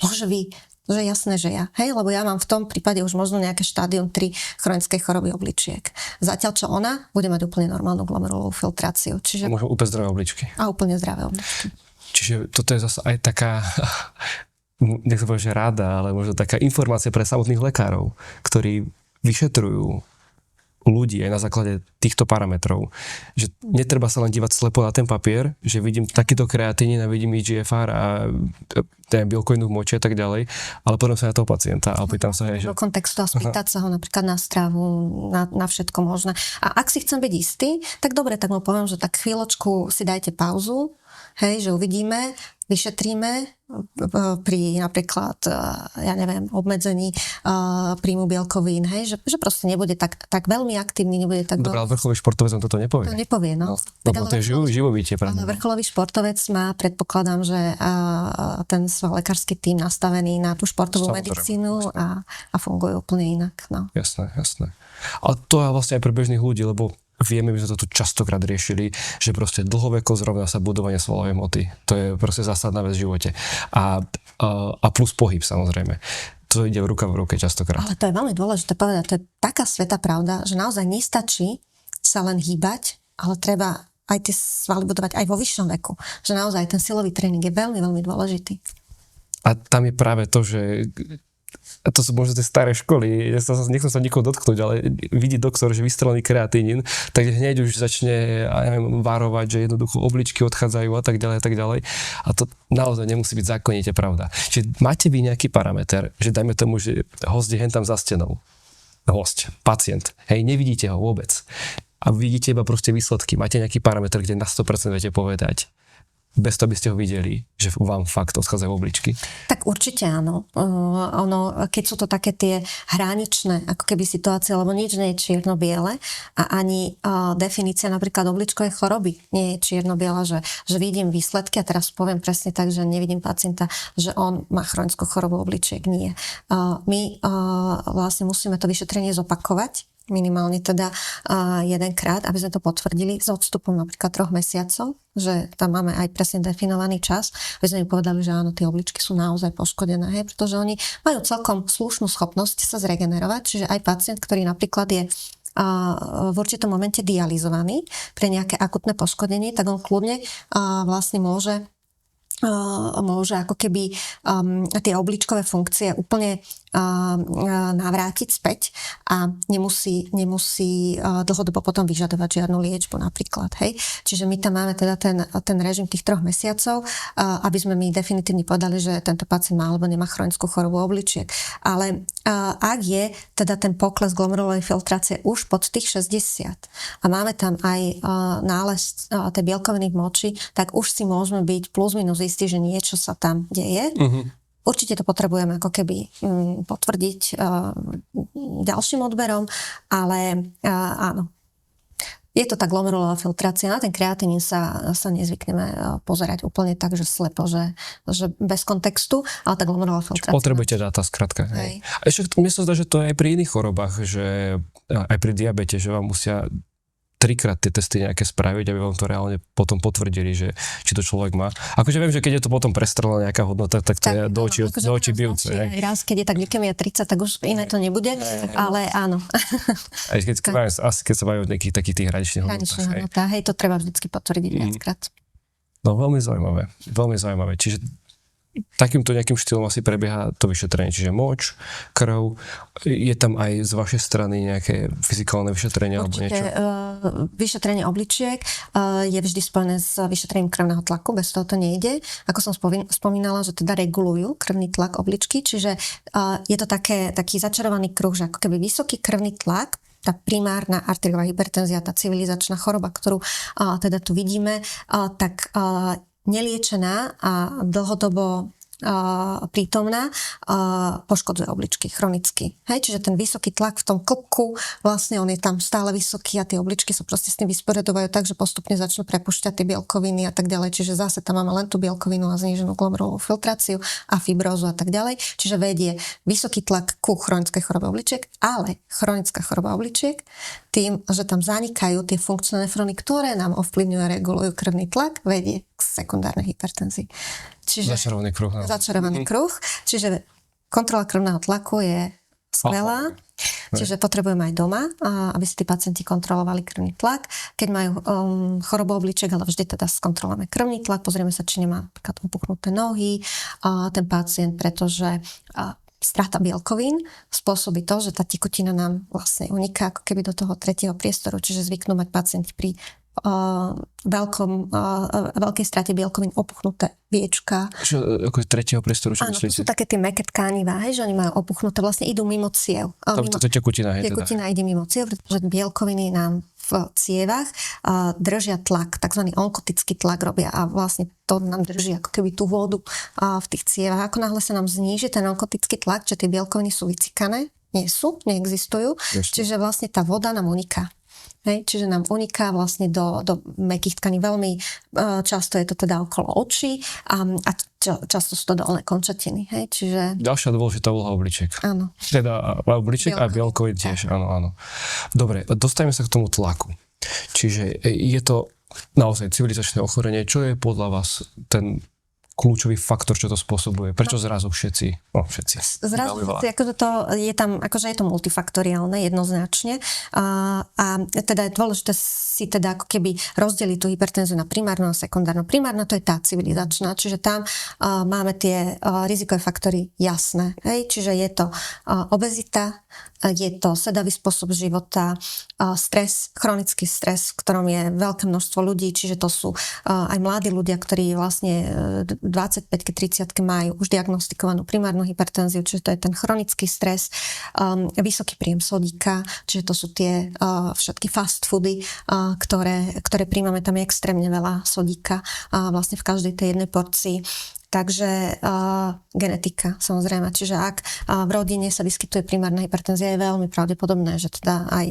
Môže vy. Že jasné, že ja. Hej, lebo ja mám v tom prípade už možno nejaké štádium 3 chronickej choroby obličiek. Zatiaľ, čo ona bude mať úplne normálnu glomerulovú filtráciu. Čiže...
Možno úplne zdravé obličky.
A úplne zdravé obličky.
Čiže toto je zase aj taká, nech sa povie, že rada, ale možno taká informácia pre samotných lekárov, ktorí vyšetrujú ľudí aj na základe týchto parametrov, že netreba sa len dívať slepo na ten papier, že vidím takýto kreatínin a vidím IGFR a bielkovinu v moči a tak ďalej, ale potom sa na toho pacienta a opýtam sa, že...
Do kontextu a spýtať sa ho napríklad na stravu, na všetko možné. A ak si chcem byť istý, tak dobre, tak mu poviem, že tak chvíľočku si dajte pauzu, hej, že uvidíme, vyšetríme pri napríklad, ja neviem, obmedzení príjmu bielkovín, hej, že proste nebude tak veľmi aktívny, nebude tak...
Dobre, ale vrcholový športovec on toto nepovie.
To nepovie, no.
Lebo to je živobytie, pravda.
Ale vrcholový športovec má, predpokladám, že ten svoj lekársky tím nastavený na tú športovú medicínu a fungujú úplne inak, no.
Jasné. Ale to je vlastne aj pre bežných ľudí, lebo vieme, my sme to tu častokrát riešili, že proste dlhovekosť rovná sa budovanie svalovej hmoty. To je proste zásadná vec v živote. A plus pohyb, samozrejme. To ide ruka v ruke častokrát.
Ale to je veľmi dôležité povedať. To je taká svätá pravda, že naozaj nestačí sa len hýbať, ale treba aj tie svaly budovať aj vo vyššom veku. Že naozaj ten silový tréning je veľmi, veľmi dôležitý.
A tam je práve to, že a to sú možno tie staré školy, nechcem sa nikoho dotknúť, ale vidí doktor, že vystrelený kreatínin, tak hneď už začne, varovať, že jednoducho obličky odchádzajú a tak ďalej. A to naozaj nemusí byť zákonite pravda. Čiže máte vy nejaký parameter, že dajme tomu, že host je hen tam za stenou. Host, pacient, hej, nevidíte ho vôbec. A vidíte iba proste výsledky. Máte nejaký parameter, kde na 100% viete povedať, bez toho by ste ho videli, že vám fakt odchádzajú obličky? Tak
určite áno. Keď sú to také tie hraničné, ako keby situácie, lebo nič nie je čierno-biele a ani definícia napríklad obličkovej choroby nie je čierno-biela, že vidím výsledky a teraz poviem presne tak, že nevidím pacienta, že on má chronickú chorobu obličiek. Nie. My vlastne musíme to vyšetrenie zopakovať, minimálne teda jedenkrát, aby sme to potvrdili s odstupom napríklad 3 mesiacov, že tam máme aj presne definovaný čas, aby sme im povedali, že áno, tie obličky sú naozaj poškodené, hej, pretože oni majú celkom slušnú schopnosť sa zregenerovať, čiže aj pacient, ktorý napríklad je v určitom momente dializovaný pre nejaké akutné poškodenie, tak on kľudne vlastne môže ako keby tie obličkové funkcie úplne navrátiť späť a nemusí dlhodobo potom vyžadovať žiadnu liečbu napríklad, hej. Čiže my tam máme teda ten režim tých 3 mesiacov, aby sme my definitívne povedali, že tento pacient má alebo nemá chronickú chorobu obličiek. Ale ak je teda ten pokles glomerulovej filtrácie už pod tých 60 a máme tam aj nález tej bielkoviny v moči, tak už si môžeme byť plus minus istí, že niečo sa tam deje. Určite to potrebujeme ako keby potvrdiť ďalším odberom, ale áno. Je to tá glomerulová filtrácia, na ten kreatínin sa nezvykneme pozerať úplne tak, že slepo, že bez kontextu, ale tá glomerulová filtrácia.
Potrebujete dáta skrátka. Hej. A ešte mne sa zdá, že to je aj pri iných chorobách, že aj pri diabete, že vám musia 3-krát tie testy nejaké spraviť, aby vám to reálne potom potvrdili, že či to človek má. Akože viem, že keď je to potom prestrelená nejaká hodnota, tak to je do očí bijúce.
Raz, keď je tak glykemia 30, tak už iné to nebude, ale áno.
Aj keď sa majú nejakých takých tých hraničných hodnotách.
Hej, to treba vždycky potvrdiť viackrát.
No veľmi zaujímavé. Čiže takýmto nejakým štýlom asi prebieha to vyšetrenie, čiže moč, krv. Je tam aj z vašej strany nejaké fyzikálne vyšetrenie alebo niečo?
Vyšetrenie obličiek je vždy spojené s vyšetrením krvného tlaku, bez toho to nejde. Ako som spomínala, že teda regulujú krvný tlak obličky, čiže je to taký začarovaný kruh, že ako keby vysoký krvný tlak, tá primárna arteriová hypertenzia, tá civilizačná choroba, ktorú teda tu vidíme, tak neliečená a dlhodobo prítomná poškodzuje obličky chronicky. Hej, čiže ten vysoký tlak v tom klbku, vlastne on je tam stále vysoký a tie obličky sa proste s tým vysporiadovajú tak, že postupne začnú prepúšťať tie bielkoviny a tak ďalej. Čiže zase tam máme len tú bielkovinu a zníženú glomerulovú filtráciu a fibrózu a tak ďalej. Čiže vedie vysoký tlak ku chronickej chorobe obličiek, ale chronická choroba obličiek tým, že tam zanikajú tie funkčné nefróny, ktoré nám ovplyvňujú a regulujú krvný tlak, vedie k sekundárnej hypertenzii. Čiže začarovaný kruh. Čiže kontrola krvného tlaku je skvelá. Čiže potrebujeme aj doma, aby si tí pacienti kontrolovali krvný tlak. Keď majú chorobu obličiek, ale vždy teda skontrolujeme krvný tlak, pozrieme sa, či nemá napríklad opuchnuté nohy ten pacient, pretože strata bielkovín spôsobí to, že tá tekutina nám vlastne uniká ako keby do toho tretieho priestoru, čiže zvyknú mať pacienti pri veľkej strate bielkovín opuchnuté viečka.
Čo, ako z tretieho priestoru, čo
Áno, to
myslíte?
sú také tie mäkké tkánivá, že oni majú opuchnuté, vlastne idú mimo ciev.
To je tekutina, hej, teda.
Tekutina ide mimo ciev, pretože bielkoviny nám v cievach držia tlak, takzvaný onkotický tlak robia a vlastne to nám drží ako keby tú vodu v tých cievach. Ako náhle sa nám zníži ten onkotický tlak, že tie bielkoviny sú vycikané, neexistujú, čiže vlastne tá voda nám uniká. Hej, čiže nám uniká vlastne do mäkkých tkaní. Veľmi často je to teda okolo očí a často sú to dolné končatiny. Hej, čiže...
Ďalšia dôležitá úloha obličiek.
Áno.
Teda obličiek a bielkovín tiež, áno. Dobre, dostaneme sa k tomu tlaku. Čiže je to naozaj civilizačné ochorenie. Čo je podľa vás ten kľúčový faktor, čo to spôsobuje? Prečo zrazu všetci?
Zrazu akože je to multifaktoriálne jednoznačne a teda je dôležité si teda ako keby rozdeliť tú hypertenziu na primárnu a sekundárnu. Primárna to je tá civilizačná, čiže tam máme tie rizikové faktory jasné. Hej? Čiže je to obezita, je to sedavý spôsob života, stres, chronický stres, v ktorom je veľké množstvo ľudí, čiže to sú aj mladí ľudia, ktorí vlastne 25-30 majú už diagnostikovanú primárnu hypertenziu, čiže to je ten chronický stres, vysoký príjem sodíka, čiže to sú tie všetky fast foody, ktoré príjmame, tam je extrémne veľa sodíka vlastne v každej tej jednej porcii. Takže genetika, samozrejme. Čiže ak v rodine sa vyskytuje primárna hypertenzia, je veľmi pravdepodobné, že teda aj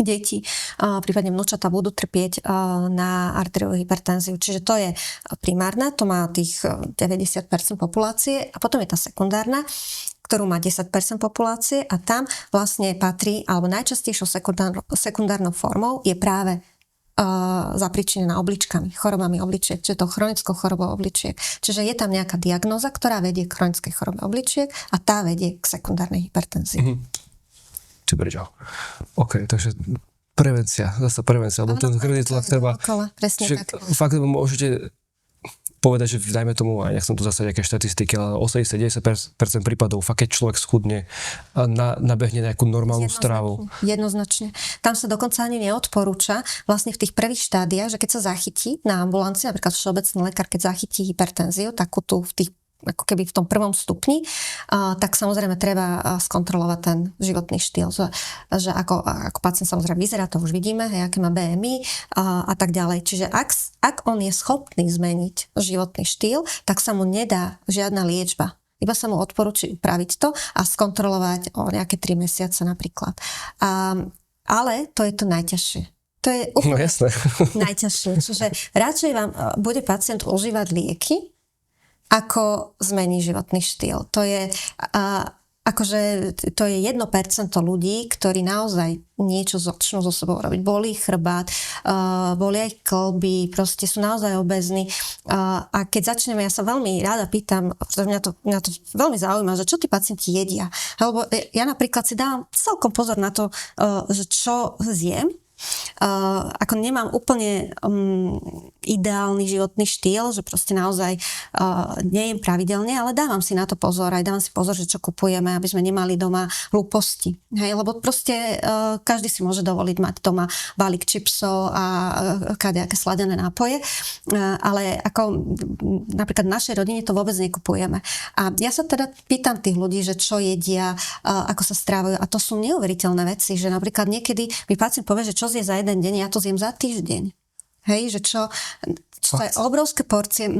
deti, prípadne vnúčatá budú trpieť na arteriovú hypertenziu. Čiže to je primárna, to má tých 90% populácie a potom je tá sekundárna, ktorú má 10% populácie a tam vlastne patrí, alebo najčastejšou sekundárnou formou je práve zapričinená obličkami, chorobami obličiek, čiže to chronickou chorobou obličiek. Čiže je tam nejaká diagnóza, ktorá vedie k chronickej chorobe obličiek a tá vedie k sekundárnej hypertenzii.
Čiže OK, takže prevencia, lebo ten krvný tlak treba...
Presne tak.
Fakt môžete povedať, že dajme tomu, aj nechcem tu zase nejaké štatistiky, ale 80-90% prípadov, fakt keď človek schudne a nabehne nejakú normálnu stravu.
Jednoznačne. Tam sa dokonca ani neodporúča vlastne v tých prvých štádiách, že keď sa zachytí na ambulancii, napríklad všeobecný lekár, keď zachytí hypertenziu, takú tu v tých ako keby v tom prvom stupni, tak samozrejme treba skontrolovať ten životný štýl, že ako pacient samozrejme vyzerá, to už vidíme, hej, aké má BMI a tak ďalej. Čiže ak on je schopný zmeniť životný štýl, tak sa mu nedá žiadna liečba. Iba sa mu odporúči upraviť to a skontrolovať o nejaké 3 mesiace napríklad. Ale to je to najťažšie. To je úplne najťažšie. Čiže radšej vám bude pacient užívať lieky, ako zmení životný štýl. To je to je 1% ľudí, ktorí naozaj niečo začnú so sebou robiť. Bolí chrbát, boli aj kĺby, proste sú naozaj obézni. A keď začneme, ja sa veľmi rada pýtam, pretože mňa to veľmi zaujíma, že čo tí pacienti jedia. Lebo ja napríklad si dávam celkom pozor na to, že čo zjem. Ako nemám úplne ideálny životný štýl, že proste naozaj nejem pravidelne, ale dávam si na to pozor, aj dávam si pozor, že čo kupujeme, aby sme nemali doma hlúposti. Hej, lebo proste každý si môže dovoliť mať doma balík čipsov a kadejaké sladené nápoje, ale ako napríklad v našej rodine to vôbec nekupujeme. A ja sa teda pýtam tých ľudí, že čo jedia, ako sa strávajú, a to sú neuveriteľné veci, že napríklad niekedy mi pacient povie, že čo zje za jeden deň, ja to zjem za týždeň. Hej, že čo je obrovské porcie.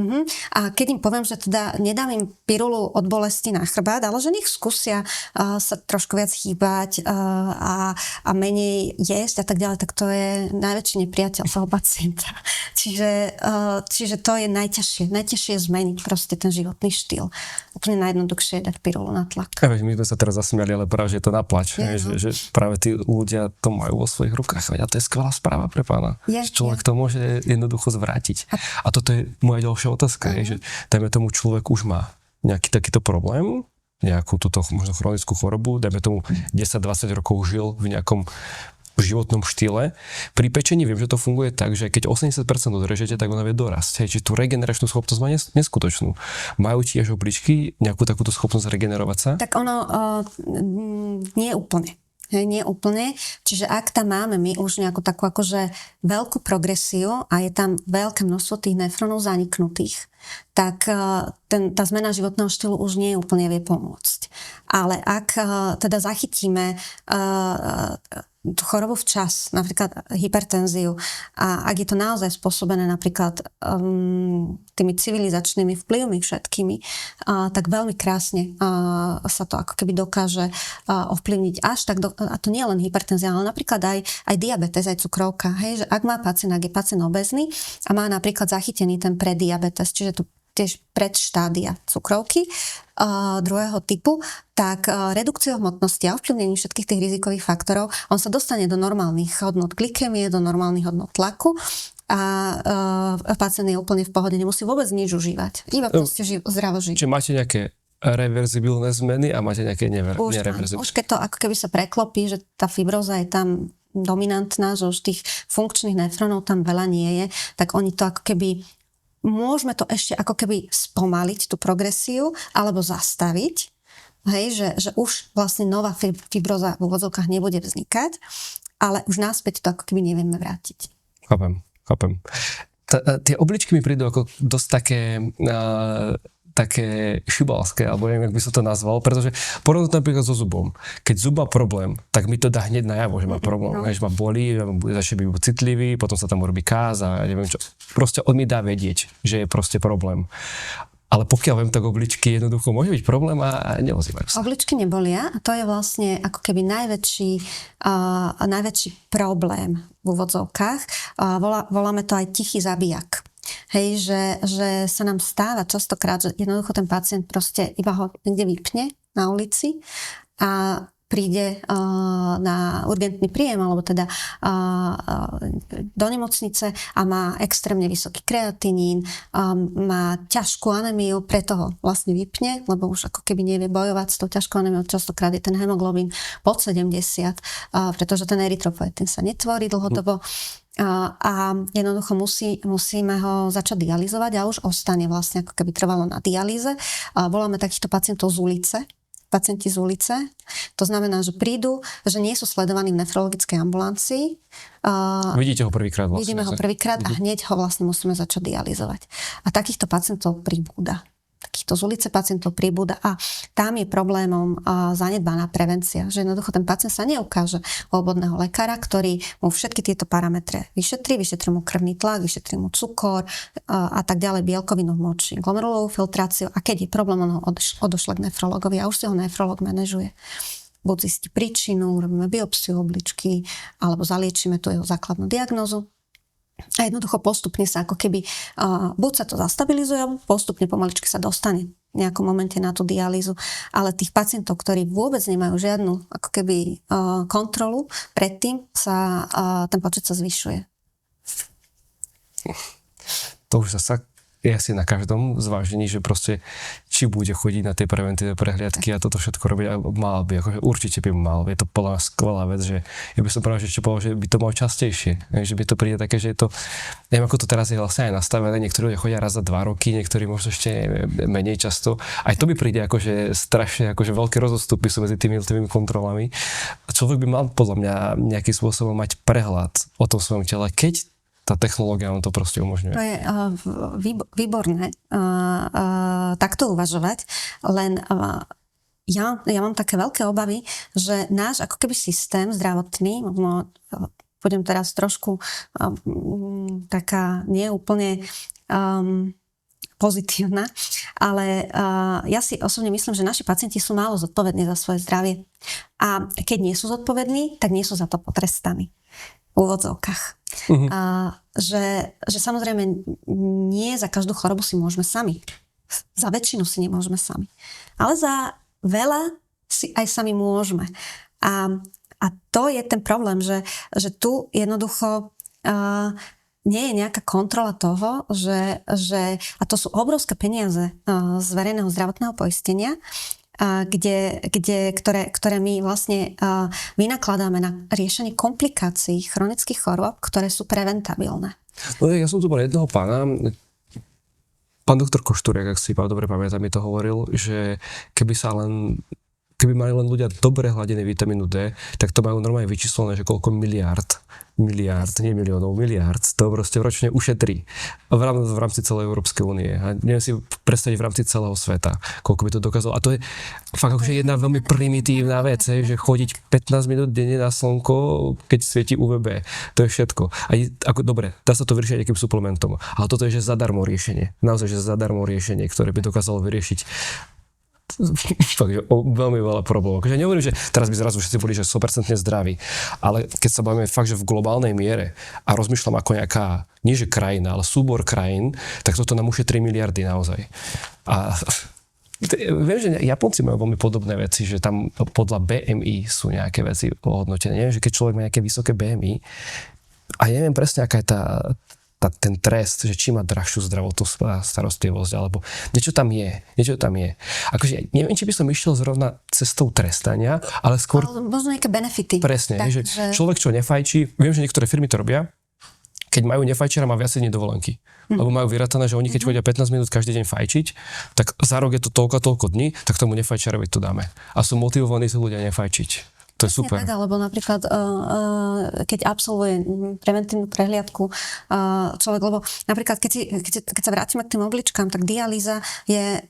A keď im poviem, že teda nedám im pirulu od bolesti na chrbát, ale že nech skúsia sa trošku viac chýbať a menej jesť a tak ďalej, tak to je najväčší nepriateľ toho pacienta. Čiže to je najťažšie zmeniť proste ten životný štýl. Úplne najjednoduchšie je dať pirulu na tlak.
My sme sa teraz zasmiali, ale práve, že je to na plač. Že práve tí ľudia to majú vo svojich rukách. A to je skvelá správa pre pána. Človek to môže jednoducho zvrátiť. A toto je moja ďalšia otázka, že dajme tomu človek už má nejaký takýto problém, nejakú túto možno chronickú chorobu, dajme tomu 10-20 rokov žil v nejakom životnom štýle. Pri pečení viem, že to funguje tak, že keď 80% odrežete, tak ona vie dorasť. Hej, čiže tú regeneračnú schopnosť má neskutočnú. Majú tiež obličky nejakú takúto schopnosť regenerovať sa?
Tak ono nie úplne. Hej, nie úplne. Čiže ak tam máme my už nejakú takú akože veľkú progresiu a je tam veľké množstvo tých nefrónov zaniknutých, tak tá zmena životného štýlu už nie úplne vie pomôcť. Ale ak teda zachytíme tú chorobu včas, napríklad hypertenziu, a ak je to naozaj spôsobené napríklad tými civilizačnými vplyvmi všetkými, tak veľmi krásne sa to ako keby dokáže ovplyvniť až tak, a to nie len hypertenzia, ale napríklad aj diabetes, aj cukrovka. Hej, že ak má pacient, ak je pacient obézny a má napríklad zachytený ten prediabetes, čiže tu tiež predštádia cukrovky druhého typu, tak redukciou hmotnosti a ovplyvnením všetkých tých rizikových faktorov on sa dostane do normálnych hodnot glykémie, do normálnych hodnot tlaku a pacient je úplne v pohode, nemusí vôbec nič užívať. Iba proste zdravo žiť.
Čiže máte nejaké reverzibilné zmeny a máte nejaké nereverzibilné?
Už keď to ako keby sa preklopí, že tá fibróza je tam dominantná, že už tých funkčných nefrónov tam veľa nie je, tak oni to ako keby môžeme to ešte ako keby spomaliť tú progresiu alebo zastaviť, hej, že už vlastne nová fibróza v úvodzovkách nebude vznikať, ale už náspäť to ako keby nevieme vrátiť.
Chápem. Tie obličky mi prídu ako dosť také šibalské, alebo neviem, jak by som to nazval, pretože porovnať napríklad so zubom. Keď zub má problém, tak mi to dá hneď najavo, že má problém, že ma bolí, začne byť citlivý, potom sa tam robí káz a neviem čo. Proste on mi dá vedieť, že je proste problém. Ale pokiaľ viem, tak obličky jednoducho môže byť problém a neozývajú sa.
Obličky nebolia a to je vlastne ako keby najväčší problém v úvodzovkách. Voláme to aj tichý zabijak. Hej, že sa nám stáva častokrát, že jednoducho ten pacient proste iba ho niekde vypne na ulici a príde na urgentný príjem alebo teda do nemocnice a má extrémne vysoký kreatinín, má ťažkú anémiu, preto ho vlastne vypne, lebo už ako keby nevie bojovať s tou ťažkou anémiou. Častokrát je ten hemoglobín pod 70, pretože ten erytropoetín sa netvorí dlhodobo. A jednoducho musíme ho začať dialýzovať a už ostane vlastne ako keby trvalo na dialýze. Voláme takýchto pacientov pacienti z ulice. To znamená, že prídu, že nie sú sledovaní v nefrologickej ambulancii.
Vidíte ho prvýkrát vlastne.
Vidíme ho prvýkrát a hneď ho vlastne musíme začať dialýzovať. A takýchto pacientov pribúda. Takýchto z ulice pacientov pribúda a tam je problémom zanedbaná prevencia, že jednoducho ten pacient sa neukáže u obvodného lekára, ktorý mu všetky tieto parametre vyšetrí mu krvný tlak, vyšetrí mu cukor a tak ďalej, bielkovinu v moči, glomerulovú filtráciu a keď je problém, on ho odošle k nefrologovi a už si ho nefrolog manažuje. Buď zistí príčinu, robíme biopsiu obličky alebo zaliečíme tú jeho základnú diagnózu. A jednoducho postupne sa ako keby, buď sa to zastabilizuje, postupne pomaličky sa dostane v nejakom momente na tú dialýzu, ale tých pacientov, ktorí vôbec nemajú žiadnu ako keby kontrolu, predtým sa ten počet sa zvyšuje.
To už zasa je asi na každom zvážení, že proste či bude chodiť na tie preventívne prehliadky a toto všetko robiť a mal by, akože určite by mal. Je to podľa nás skvelá vec, že ja by som práve ešte povedal, že by to mal častejšie. Že by to príde také, že je to, neviem ako to teraz je vlastne aj nastavené, niektorí ľudia chodia raz za 2 roky, niektorí možno ešte menej často. Aj to by príde akože strašne akože veľké rozostupy sú medzi tými kontrolami. Človek by mal podľa mňa nejakým spôsobom mať prehľad o tom svojom tele, keď tá technológia nám to proste umožňuje.
To je výborné takto uvažovať, len ja mám také veľké obavy, že náš ako keby systém zdravotný, budem teraz trošku taká neúplne pozitívna, ale ja si osobne myslím, že naši pacienti sú málo zodpovední za svoje zdravie. A keď nie sú zodpovední, tak nie sú za to potrestaní v úvodzovkách. Že samozrejme nie za každú chorobu si môžeme sami. Za väčšinu si nemôžeme sami. Ale za veľa si aj sami môžeme. A to je ten problém, že tu jednoducho nie je nejaká kontrola toho, že a to sú obrovské peniaze z verejného zdravotného poistenia, ktoré my vlastne vynakladáme na riešenie komplikácií chronických chorôb, ktoré sú preventabilné.
No ja som tu bol jedného pána, pán doktor Koštúriak, ak si dobre pamätám, mi to hovoril, že keby mali len ľudia dobre hladiny vitamínu D, tak to majú normálne vyčíslené, že koľko miliárd, nie miliónov, miliárd, to proste ročne ušetrí v rámci celej Európskej únie. A neviem si predstaviť v rámci celého sveta, koľko by to dokázalo. A to je fakt akože jedna veľmi primitívna vec, že chodiť 15 minút denne na slnko, keď svieti UVB. To je všetko. Dobre, dá sa to vyriešiť nejakým suplementom, ale toto je že zadarmo riešenie. Naozaj, že zadarmo riešenie, ktoré by dokázalo vyriešiť veľmi veľa problémov. Takže nehovorím, že teraz by zrazu všetci boli že 100% zdraví, ale keď sa bavíme fakt, že v globálnej miere a rozmýšľam ako nejaká, nie že krajina, ale súbor krajín, tak toto nám ušetrí miliardy naozaj. A viem, že Japonci majú veľmi podobné veci, že tam podľa BMI sú nejaké veci ohodnotené. Neviem, že keď človek má nejaké vysoké BMI a neviem presne, aká je ten trest, že či má drahšiu zdravotnú starostlivosť, alebo niečo tam je. Akože neviem, či by som išiel zrovna cestou trestania, ale skôr...
Ale možno nejaké benefity.
Presne, že človek, čo nefajčí, viem, že niektoré firmy to robia, keď majú nefajčiara, má viacej dní dovolenky. Lebo majú vyrátané, že oni keď chodia 15 minút každý deň fajčiť, tak za rok je to toľko dní, tak tomu nefajčiarovi to dáme. A sú motivovaní tí ľudia nefajčiť. To je super.
Tak, lebo napríklad, keď absolvuje preventívnu prehliadku človek, lebo napríklad, keď sa vrátime k tým obličkám, tak dialýza je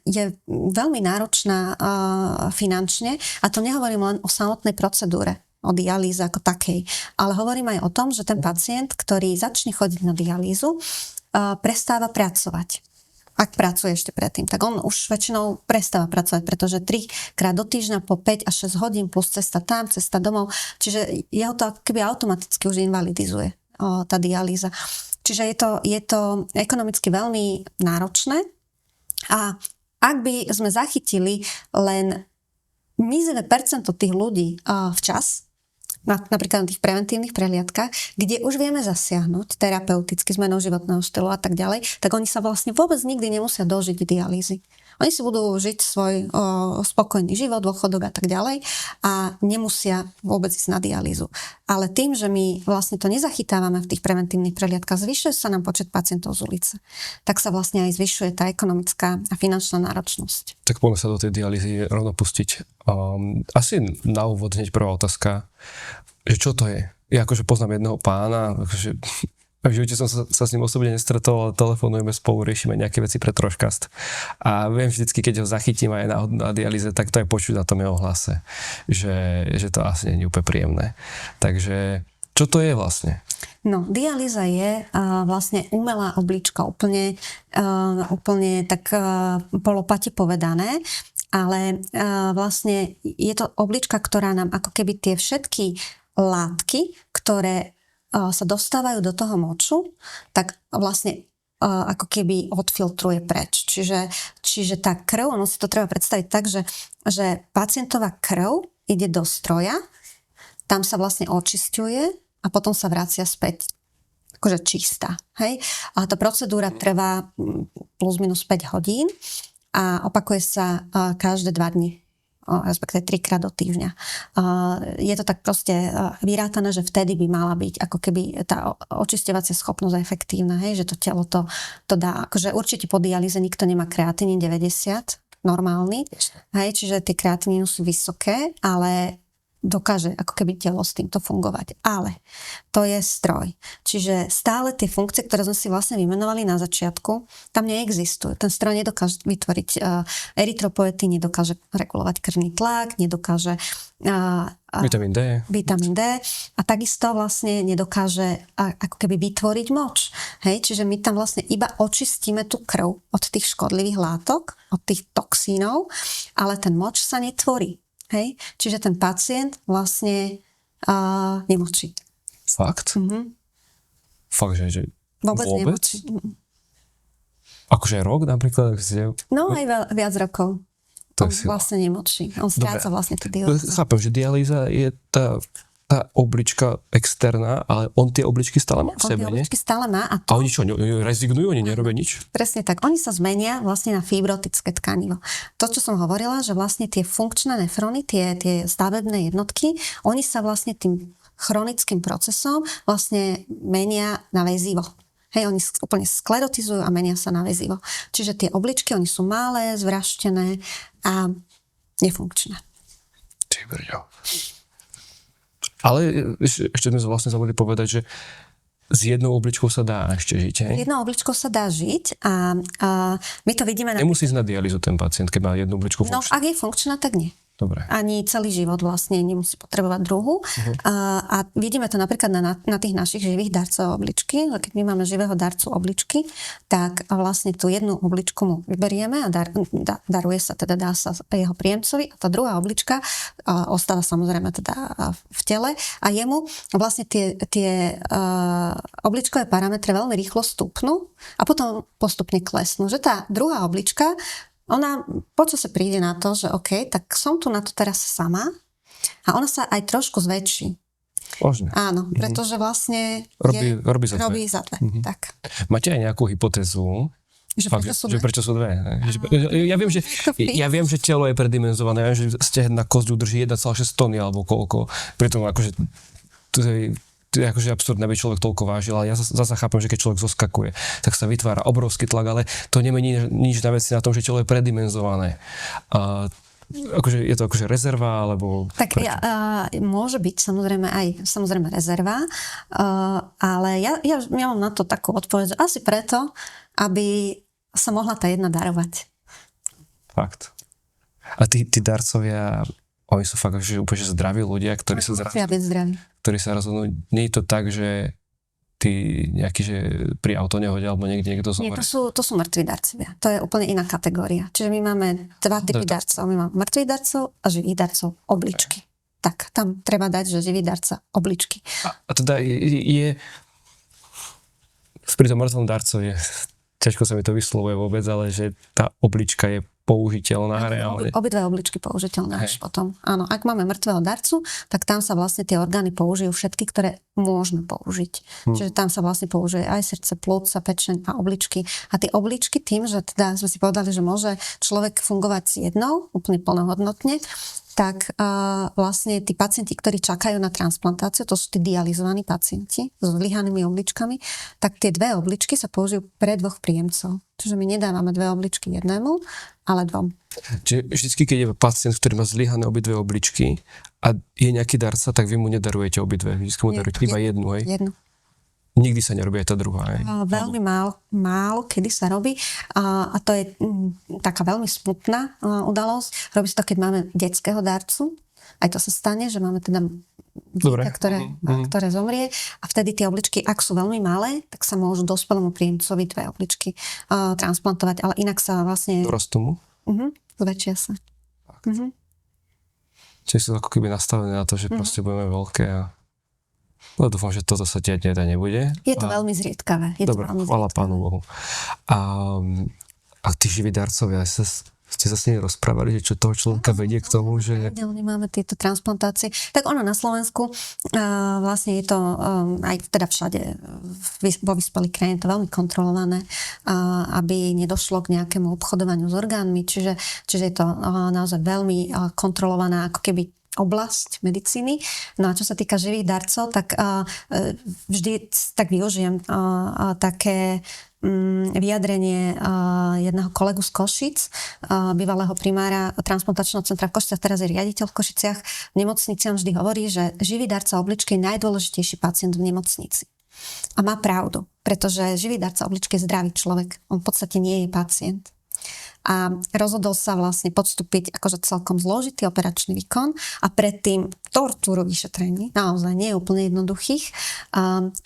veľmi náročná finančne a to nehovorím len o samotnej procedúre, o dialýze ako takej, ale hovorím aj o tom, že ten pacient, ktorý začne chodiť na dialýzu, prestáva pracovať. Ak pracuje ešte predtým, tak on už väčšinou prestáva pracovať, pretože 3-krát do týždňa po 5 až 6 hodín plus cesta tam, cesta domov, čiže jeho to keby automaticky už invalidizuje tá dialýza. Čiže je to ekonomicky veľmi náročné a ak by sme zachytili len mizerné percento tých ľudí včas, napríklad na tých preventívnych prehliadkách, kde už vieme zasiahnuť terapeuticky zmenou životného štýlu a tak ďalej, tak oni sa vlastne vôbec nikdy nemusia dožiť dialýzy. Oni si budú žiť svoj spokojný život, dôchodok a tak ďalej a nemusia vôbec ísť na dialýzu. Ale tým, že my vlastne to nezachytávame v tých preventívnych prehliadkách, zvyšuje sa nám počet pacientov z ulice. Tak sa vlastne aj zvyšuje tá ekonomická a finančná náročnosť.
Tak poďme sa do tej dialýzy rovno pustiť. Asi na úvod hneď prvá otázka, že čo to je? Ja akože poznám jedného pána, akože v živote som sa s ním osobne nestretol, ale telefonujeme spolu, riešime nejaké veci pre Troškast. A viem vždycky, keď ho zachytím aj na dialýze, tak to je počuť na tom jeho hlase, že to asi nie je úplne príjemné. Takže čo to je vlastne?
No, dialýza je vlastne umelá oblička, úplne tak polopati povedané, ale vlastne je to oblička, ktorá nám ako keby tie všetky látky, ktoré sa dostávajú do toho moču, tak vlastne ako keby odfiltruje preč. Čiže tá krv, ono si to treba predstaviť tak, že pacientová krv ide do stroja, tam sa vlastne očisťuje a potom sa vracia späť akože čistá. Hej? A tá procedúra trvá plus minus 5 hodín a opakuje sa každé 2 dni. Respektíve 3-krát do týždňa. Je to tak proste vyrátané, že vtedy by mala byť ako keby tá očisťovacia schopnosť efektívna, hej, že to telo to dá. Akože určite po dialýze nikto nemá kreatinín 90, normálny, hej, čiže tie kreatiníny sú vysoké, ale dokáže ako keby telo s týmto fungovať. Ale to je stroj. Čiže stále tie funkcie, ktoré sme si vlastne vymenovali na začiatku, tam neexistujú. Ten stroj nedokáže vytvoriť erytropoetín, nedokáže regulovať krvný tlak, nedokáže vitamín D a takisto vlastne nedokáže ako keby vytvoriť moč. Hej? Čiže my tam vlastne iba očistíme tú krv od tých škodlivých látok, od tých toxínov, ale ten moč sa netvorí. Hej? Čiže ten pacient vlastne nemočí.
Fakt? Fakt, že
vôbec? Nemočí.
Akože rok napríklad?
No aj viac rokov. On vlastne nemočí. On stráca vlastne tú dialýzu.
Chápem, že dialýza je tá tá oblička externá, ale on tie obličky stále má v
On
sebe,
tie
nie?
obličky stále má a
A oni čo, rezignujú, oni nerobia nič?
presne tak. Oni sa zmenia vlastne na fibrotické tkanivo. To, čo som hovorila, že vlastne tie funkčné nefróny, tie stavebné jednotky, oni sa vlastne tým chronickým procesom vlastne menia na väzivo. Hej, oni úplne sklerotizujú a menia sa na väzivo. Čiže tie obličky, oni sú malé, zvraštené a nefunkčné.
Ty brďo. Ale ešte sme vlastne zabudli povedať, že s jednou obličkou sa dá ešte žiť, hej?
Jednou obličkou sa dá žiť a my to vidíme na...
Nemusí ísť na dialýzu ten pacient, keď má jednu obličku
No,
funkčnú.
ak je funkčná, tak nie.
Dobre.
Ani celý život vlastne nemusí potrebovať druhú. A vidíme to napríklad na tých našich živých darcov obličky. Keď my máme živého darcu obličky, tak vlastne tú jednu obličku mu vyberieme a daruje sa, teda dá sa jeho príjemcovi a tá druhá oblička ostáva samozrejme teda v tele a jemu vlastne tie obličkové parametre veľmi rýchlo stúpnú a potom postupne klesnú. Že tá druhá oblička ona počase príde na to, že OK, tak som tu na to teraz sama a ona sa aj trošku zväčší.
Možno.
Áno, pretože vlastne
Robí za dve.
robí za dve. Tak.
Máte aj nejakú hypotézu?
Že
Fakt,
prečo sú
že
dve?
prečo sú dve? Ja viem, že telo je predimenzované. Ja viem, že stehná kosť udrží 1,6 tony alebo koľko. Pritom akože to je akože absurdné, aby človek toľko vážil, ale ja zasa chápem, že keď človek zoskakuje, tak sa vytvára obrovský tlak, ale to nemení nič na veci na tom, že telo je predimenzované. Akože je to akože rezerva, alebo...
Tak môže byť samozrejme rezerva, ale ja mám na to takú odpoveď, že asi preto, aby sa mohla tá jedna darovať.
Fakt. A tí darcovia, oni sú fakt že úplne zdraví ľudia, ktorí sa
Ja byť zdravý.
ktorí sa rozhodnú. Nie je to tak, že tí nejaký, že pri autonehode alebo niekto
Nie,
zomrie.
to sú mŕtvi darcovia. To je úplne iná kategória. Čiže my máme dva typy darcov. My máme mŕtvych darcov a živých darcov obličky. Tak, tam treba dať, že živý darca obličky.
A teda je pri tom mŕtvom darcovi, ťažko sa mi to vyslovuje vôbec, ale že tá oblička je použiteľná reálne.
Obidve obličky použiteľné až potom. Áno, ak máme mŕtvého darcu, tak tam sa vlastne tie orgány použijú všetky, ktoré môžeme použiť. Čiže tam sa vlastne použije aj srdce, plúca, pečeň a obličky. A tie obličky tým, že teda sme si povedali, že môže človek fungovať s jednou, úplne plnohodnotne, tak vlastne tí pacienti, ktorí čakajú na transplantáciu, to sú tí dializovaní pacienti so zlyhanými obličkami, tak tie dve obličky sa použijú pre dvoch príjemcov. Čiže my nedávame dve obličky jednému, ale dvom.
Čiže vždycky, keď je pacient, ktorý má zlyhané obidve obličky a je nejaký darca, tak vy mu nedarujete obidve. Vždycky mu darujete iba jednu, hej?
Jednu.
Nikdy sa nerobí aj tá druhá, hej?
Veľmi málo kedy sa robí a to je taká veľmi smutná udalosť. Robí sa to, keď máme detského darcu. Aj to sa stane, že máme teda dieťa, ktoré zomrie a vtedy tie obličky, ak sú veľmi malé, tak sa môžu dospelému príjemcovi dve obličky transplantovať, ale inak sa vlastne...
Dorastú mu?
Zväčšia sa.
Čiže sú ako keby nastavené na to, že proste budeme veľké a... No dúfam, že toto sa diať nebude.
Je to veľmi zriedkavé.
Dobre, chvála Pánu Bohu. A tí živí darcovia, ste sa s nimi rozprávali, že čo toho človeka vedie k tomu, že...
Pravidelne máme tieto transplantácie. Tak ono na Slovensku vlastne je to aj teda všade vo vyspelých krajine to veľmi kontrolované, aby nedošlo k nejakému obchodovaniu s orgánmi. Čiže je to naozaj veľmi kontrolovaná ako keby oblasť medicíny. No a čo sa týka živých darcov, tak vždy tak využijem také vyjadrenie jedného kolegu z Košic, bývalého primára transplantačného centra v Košiciach, teraz je riaditeľ v Košiciach. V nemocnici on vždy hovorí, že živý darca obličky je najdôležitejší pacient v nemocnici. A má pravdu, pretože živý darca obličky je zdravý človek. On v podstate nie je pacient. A rozhodol sa vlastne podstúpiť akože celkom zložitý operačný výkon a predtým tortúru vyšetrení, naozaj nie je úplne jednoduchých,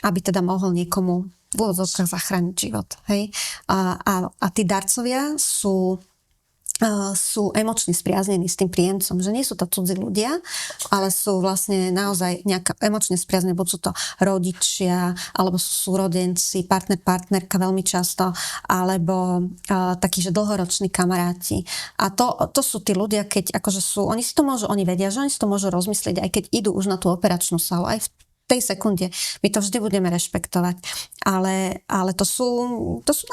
aby teda mohol niekomu v úvodzovkách zachrániť život. Hej? A tí darcovia sú sú emočne spriaznení s tým príjemcom, že nie sú to cudzí ľudia, ale sú vlastne naozaj nejaká emočne spriaznení, buď sú to rodičia, alebo sú súrodenci, partnerka veľmi často, alebo takí, že dlhoroční kamaráti. A to sú tí ľudia, keď akože sú, oni vedia, že oni si to môžu rozmyslieť, aj keď idú už na tú operačnú salu, aj v tej sekunde. My to vždy budeme rešpektovať. Ale to sú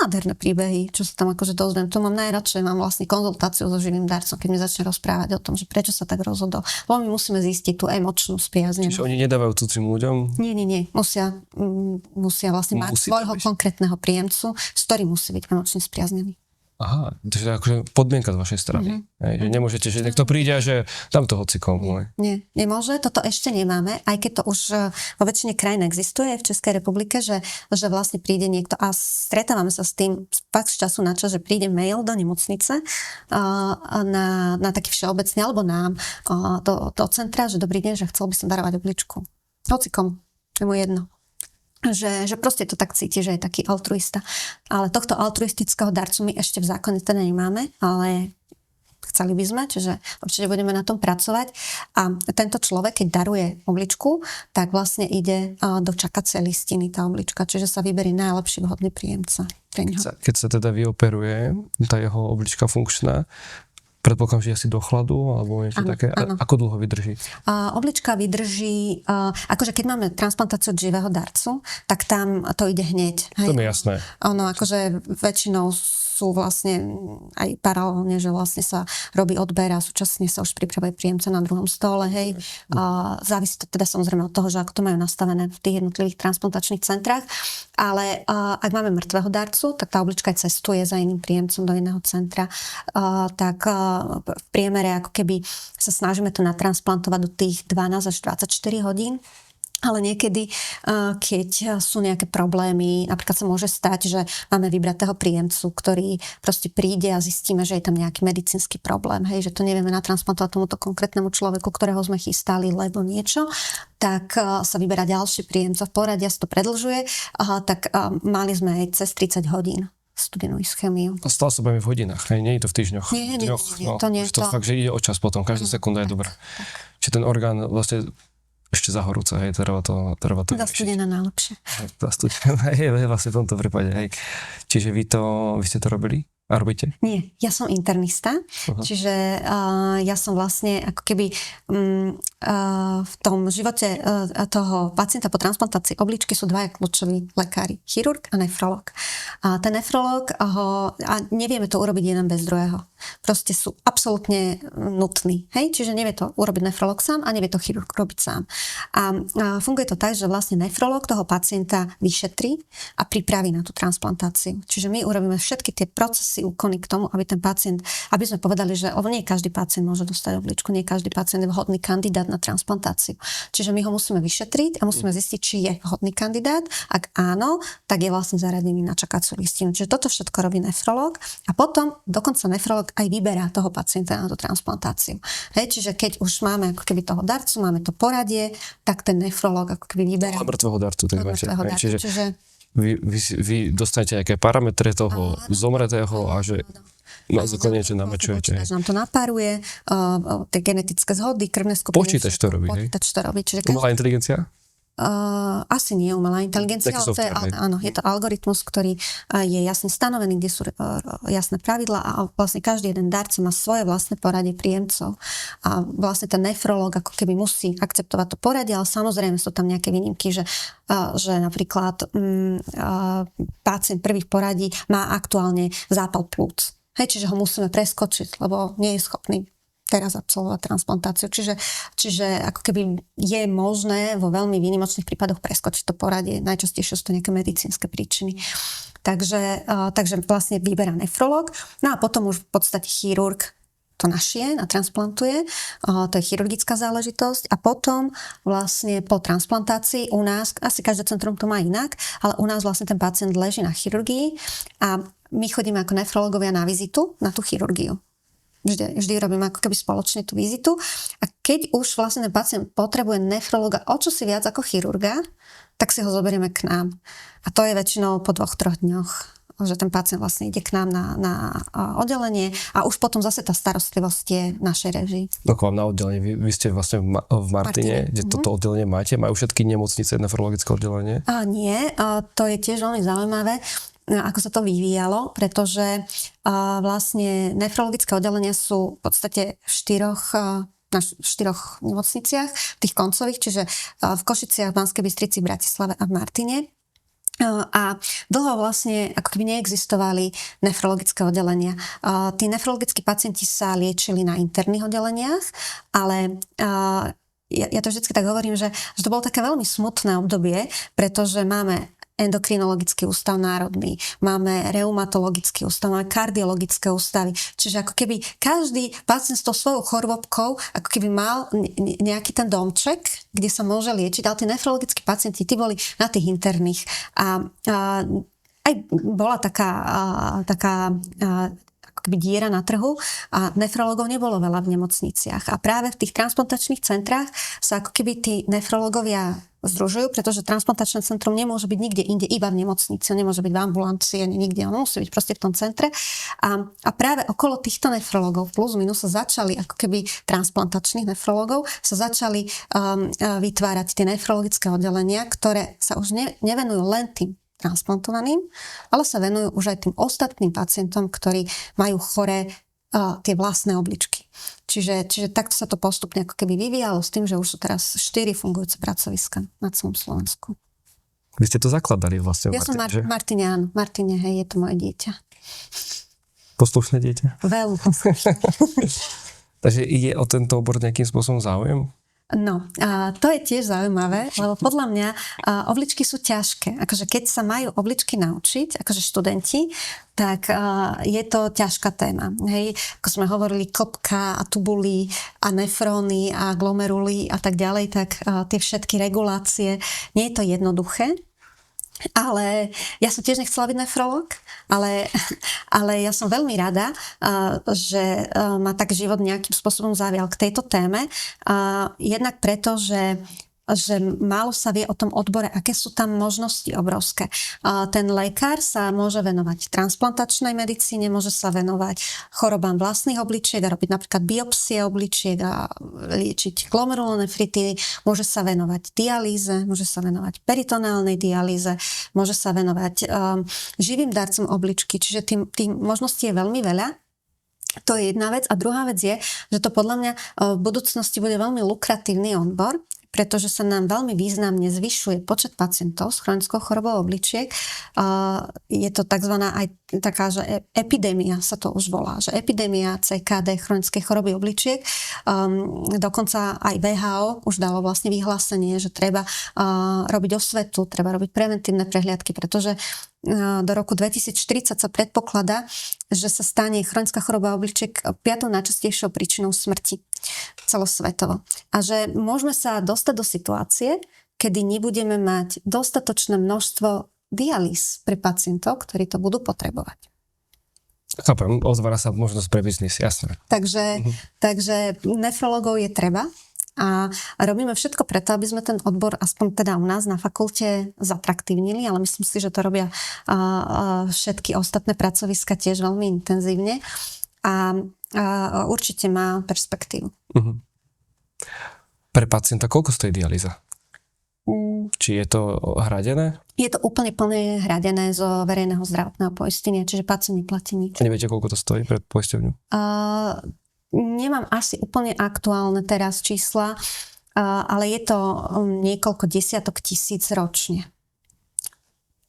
nádherné príbehy, čo sa tam akože dozviem. To mám najradšej, mám vlastne konzultáciu so živým darcom, keď mi začne rozprávať o tom, že prečo sa tak rozhodol. Lebo my musíme zistiť tú emočnú spriaznenosť.
Čiže oni nedávajú cudzím ľuďom?
Nie. Musia vlastne mať svojho konkrétneho príjemcu, s ktorým musí byť emočne spriaznený.
Aha, to je akože podmienka z vašej strany. Že nemôžete, že niekto príde a že dám to hocikom.
Nie, nemôže, toto ešte nemáme, aj keď to už vo väčšine krajín existuje v Českej republike, že vlastne príde niekto a stretávame sa s tým fakt z času na čas, že príde mail do nemocnice na taký všeobecný, alebo nám do centra, že dobrý deň, že chcel by som darovať obličku. Hocikom, je mu jedno. Že proste to tak cíti, že je taký altruista. Ale tohto altruistického darcu my ešte v zákone teda nemáme, ale chceli by sme, čiže určite budeme na tom pracovať. A tento človek, keď daruje obličku, tak vlastne ide do čakacej listiny tá oblička, čiže sa vyberie najlepší vhodný príjemca pre ňoho.
Keď sa teda vyoperuje tá jeho oblička funkčná, predpokladám, že asi do chladu, alebo niečo také.
Áno.
Ako dlho vydrží?
Oblička vydrží, akože keď máme transplantáciu od živého darcu, tak tam to ide hneď. Hej?
To mi je jasné.
Ono, akože väčšinou sú vlastne aj paralelne, že vlastne sa robí odber a súčasne sa už pripravuje príjemca na druhom stole, hej. Závisí to teda samozrejme od toho, že ako to majú nastavené v tých jednotlivých transplantačných centrách, ale ak máme mŕtvého darcu, tak tá oblička aj cestuje za iným príjemcom do iného centra, tak v priemere ako keby sa snažíme to natransplantovať do tých 12 až 24 hodín. Ale niekedy, keď sú nejaké problémy, napríklad sa môže stať, že máme vybratého príjemcu, ktorý proste príde a zistíme, že je tam nejaký medicínsky problém, hej, že to nevieme natransplantovať tomuto konkrétnemu človeku, ktorého sme chystali, lebo niečo, tak sa vyberá ďalší príjemca. V poradí sa to predlžuje, tak mali sme aj cez 30 hodín studenú ischémiu.
A stále sa bavíme v hodinách, hej? Nie je to v týždňoch.
Nie, to nie.
To fakt, že ide o čas potom, každá sekunda je dobrá. Čiže ten orgán vlastne ešte za horúce, hej, trvá to
Zastudená najlepšie.
Zastudená, hej, vlastne v tomto prípade, hej. Čiže vy ste to robili? A robíte?
Nie, ja som internista, čiže ja som vlastne ako keby v tom živote toho pacienta po transplantácii obličky sú dvaja kľúčoví lekári, chirurg a nefrolog. A ten nefrolog a nevieme to urobiť jeden bez druhého. Proste sú absolútne nutní, hej? Čiže nevie to urobiť nefrolog sám a nevie to chirurg robiť sám. A funguje to tak, že vlastne nefrolog toho pacienta vyšetrí a pripraví na tú transplantáciu. Čiže my urobíme všetky tie procesy, úkony k tomu, aby ten pacient, aby sme povedali, že nie každý pacient môže dostať obličku, nie každý pacient je vhodný kandidát na transplantáciu. Čiže my ho musíme vyšetriť a musíme zistiť, či je vhodný kandidát. Ak áno, tak je vlastne zaradený na čakaciu listinu. Čiže toto všetko robí nefrológ a potom dokonca nefrológ aj vyberá toho pacienta na tú transplantáciu. Hej, čiže keď už máme ako keby toho darcu, máme to poradie, tak ten nefrológ ako keby vyberá.
Mŕtvého darcu.
Čiže
vy dostanete nejaké parametre toho zomretého a že na základe niečo namačujete.
Počítač nám to napáruje, tie genetické zhody, krvné skupiny.
Počítač to robí, hej?
Počítač to robí.
Umelá inteligencia?
Asi nie umelá inteligencia, ale áno, je to algoritmus, ktorý je jasne stanovený, kde sú jasné pravidlá a vlastne každý jeden darca má svoje vlastné poradie príjemcov a vlastne ten nefrológ ako keby musí akceptovať to poradie, ale samozrejme sú tam nejaké výnimky, že napríklad pacient prvých poradí má aktuálne zápal plúc. Hej, čiže ho musíme preskočiť, lebo nie je schopný teraz absolvovať transplantáciu. Čiže ako keby je možné vo veľmi výnimočných prípadoch preskočiť to poradie. Najčastejšie sú to nejaké medicínske príčiny. Takže vlastne vyberá nefrológ. No a potom už v podstate chirurg to našie, natransplantuje. To je chirurgická záležitosť. A potom vlastne po transplantácii u nás, asi každé centrum to má inak, ale u nás vlastne ten pacient leží na chirurgii a my chodíme ako nefrológovia na vizitu, na tú chirurgiu. Vždy robíme ako keby spoločne tú vizitu a keď už vlastne ten pacient potrebuje nefrológa o čosi viac ako chirurga, tak si ho zoberieme k nám. A to je väčšinou po 2-3 dňoch. že ten pacient vlastne ide k nám na oddelenie a už potom zase tá starostlivosť je v našej režii.
No k vám na oddelenie, vy ste vlastne v Martine, kde toto oddelenie máte, majú všetky nemocnice nefrologické oddelenie?
Nie, to je tiež veľmi zaujímavé, ako sa to vyvíjalo, pretože vlastne nefrologické oddelenia sú v podstate na štyroch nemocniciach, tých koncových, čiže v Košiciach, v Banskej Bystrici, v Bratislave a v Martine. A dlho vlastne ako keby neexistovali nefrologické oddelenia. Tí nefrologickí pacienti sa liečili na interných oddeleniach, ale ja to vždycky tak hovorím, že to bolo také veľmi smutné obdobie, pretože máme endokrinologický ústav národný, máme reumatologický ústav, máme kardiologické ústavy. Čiže ako keby každý pacient s tou svojou chorobkou ako keby mal nejaký ten domček, kde sa môže liečiť, ale tí nefrologickí pacienti, tí boli na tých interných. A aj bola taká ako keby diera na trhu a nefrológov nebolo veľa v nemocniciach. A práve v tých transplantačných centrách sa ako keby tí nefrológovia združujú, pretože transplantačné centrum nemôže byť nikde inde, iba v nemocnici, nemôže byť v ambulancii, ani nikde, ono musí byť proste v tom centre. A práve okolo týchto nefrológov plus minus sa začali, ako keby transplantačných nefrológov, sa začali vytvárať tie nefrologické oddelenia, ktoré sa už nevenujú len tým transplantovaným, ale sa venujú už aj tým ostatným pacientom, ktorí majú choré tie vlastné obličky. Čiže takto sa to postupne ako keby vyvíjalo s tým, že už sú teraz 4 fungujúce pracoviska na celom Slovensku.
Vy ste to zakladali vlastne v
Ja som
Martine,
áno. Martine, hej, je to moje dieťa.
Poslušné dieťa?
Veľmi poslušné.
Takže ide o tento obor nejakým spôsobom záujem?
No, to je tiež zaujímavé, lebo podľa mňa obličky sú ťažké. Akože keď sa majú obličky naučiť, akože študenti, tak je to ťažká téma. Hej, ako sme hovorili, klopka a tubuly a nefróny a glomeruly a tak ďalej, tak tie všetky regulácie, nie je to jednoduché. Ale ja som tiež nechcela byť nefrológ, ale ja som veľmi rada, že ma tak život nejakým spôsobom zavial k tejto téme. Jednak preto, že málo sa vie o tom odbore, aké sú tam možnosti obrovské. Ten lekár sa môže venovať transplantačnej medicíne, môže sa venovať chorobám vlastných obličiek a robiť napríklad biopsie obličiek a liečiť glomerulonefritídy, môže sa venovať dialýze, môže sa venovať peritoneálnej dialýze, môže sa venovať živým darcom obličky, čiže tým možností je veľmi veľa. To je jedna vec. A druhá vec je, že to podľa mňa v budúcnosti bude veľmi lukratívny odbor, pretože sa nám veľmi významne zvyšuje počet pacientov s chronickou chorobou obličiek. Je to takzvaná aj taká, že epidémia sa to už volá, že epidémia CKD, chronickej choroby obličiek. Dokonca aj WHO už dalo vlastne vyhlásenie, že treba robiť osvetu, treba robiť preventívne prehliadky, pretože do roku 2040 sa predpokladá, že sa stane chronická choroba obličiek 5. najčastejšou príčinou smrti celosvetovo. A že môžeme sa dostať do situácie, kedy nebudeme mať dostatočné množstvo dialýz pre pacientov, ktorí to budú potrebovať.
Chápem, otvára sa možnosť pre biznis, jasné.
Takže nefrologov je treba. A robíme všetko preto, aby sme ten odbor aspoň teda u nás na fakulte zatraktívnili, ale myslím si, že to robia všetky ostatné pracoviska tiež veľmi intenzívne a určite má perspektívu. Uh-huh.
Pre pacienta koľko stojí dialýza? Či je to hradené?
Je to úplne plne hradené zo verejného zdravotného poistenia, čiže pacient neplatí nič.
Neviete, koľko to stojí pre poisťovňu?
Nemám asi úplne aktuálne teraz čísla, ale je to niekoľko desiatok tisíc ročne.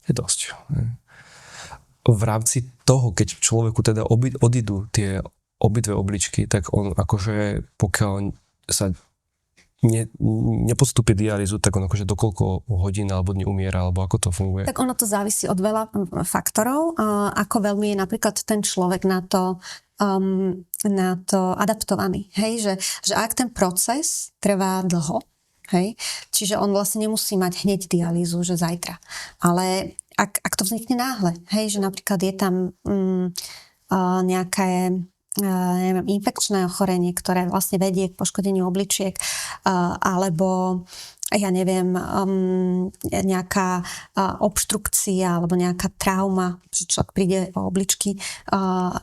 Je dosť. V rámci toho, keď človeku teda odídu tie obidve obličky, tak on akože pokiaľ sa nepodstúpi dialýzu, tak on akože do koľko hodín alebo dní umiera, alebo ako to funguje? Tak
ono to závisí od veľa faktorov, ako veľmi je napríklad ten človek na to adaptovaný. Hej? Že ak ten proces trvá dlho, hej? Čiže on vlastne nemusí mať hneď dialýzu, že zajtra. Ale ak to vznikne náhle, hej? Že napríklad je tam nejaké infekčné ochorenie, ktoré vlastne vedie k poškodeniu obličiek, alebo ja neviem, nejaká obštrukcia alebo nejaká trauma, že človek príde o obličky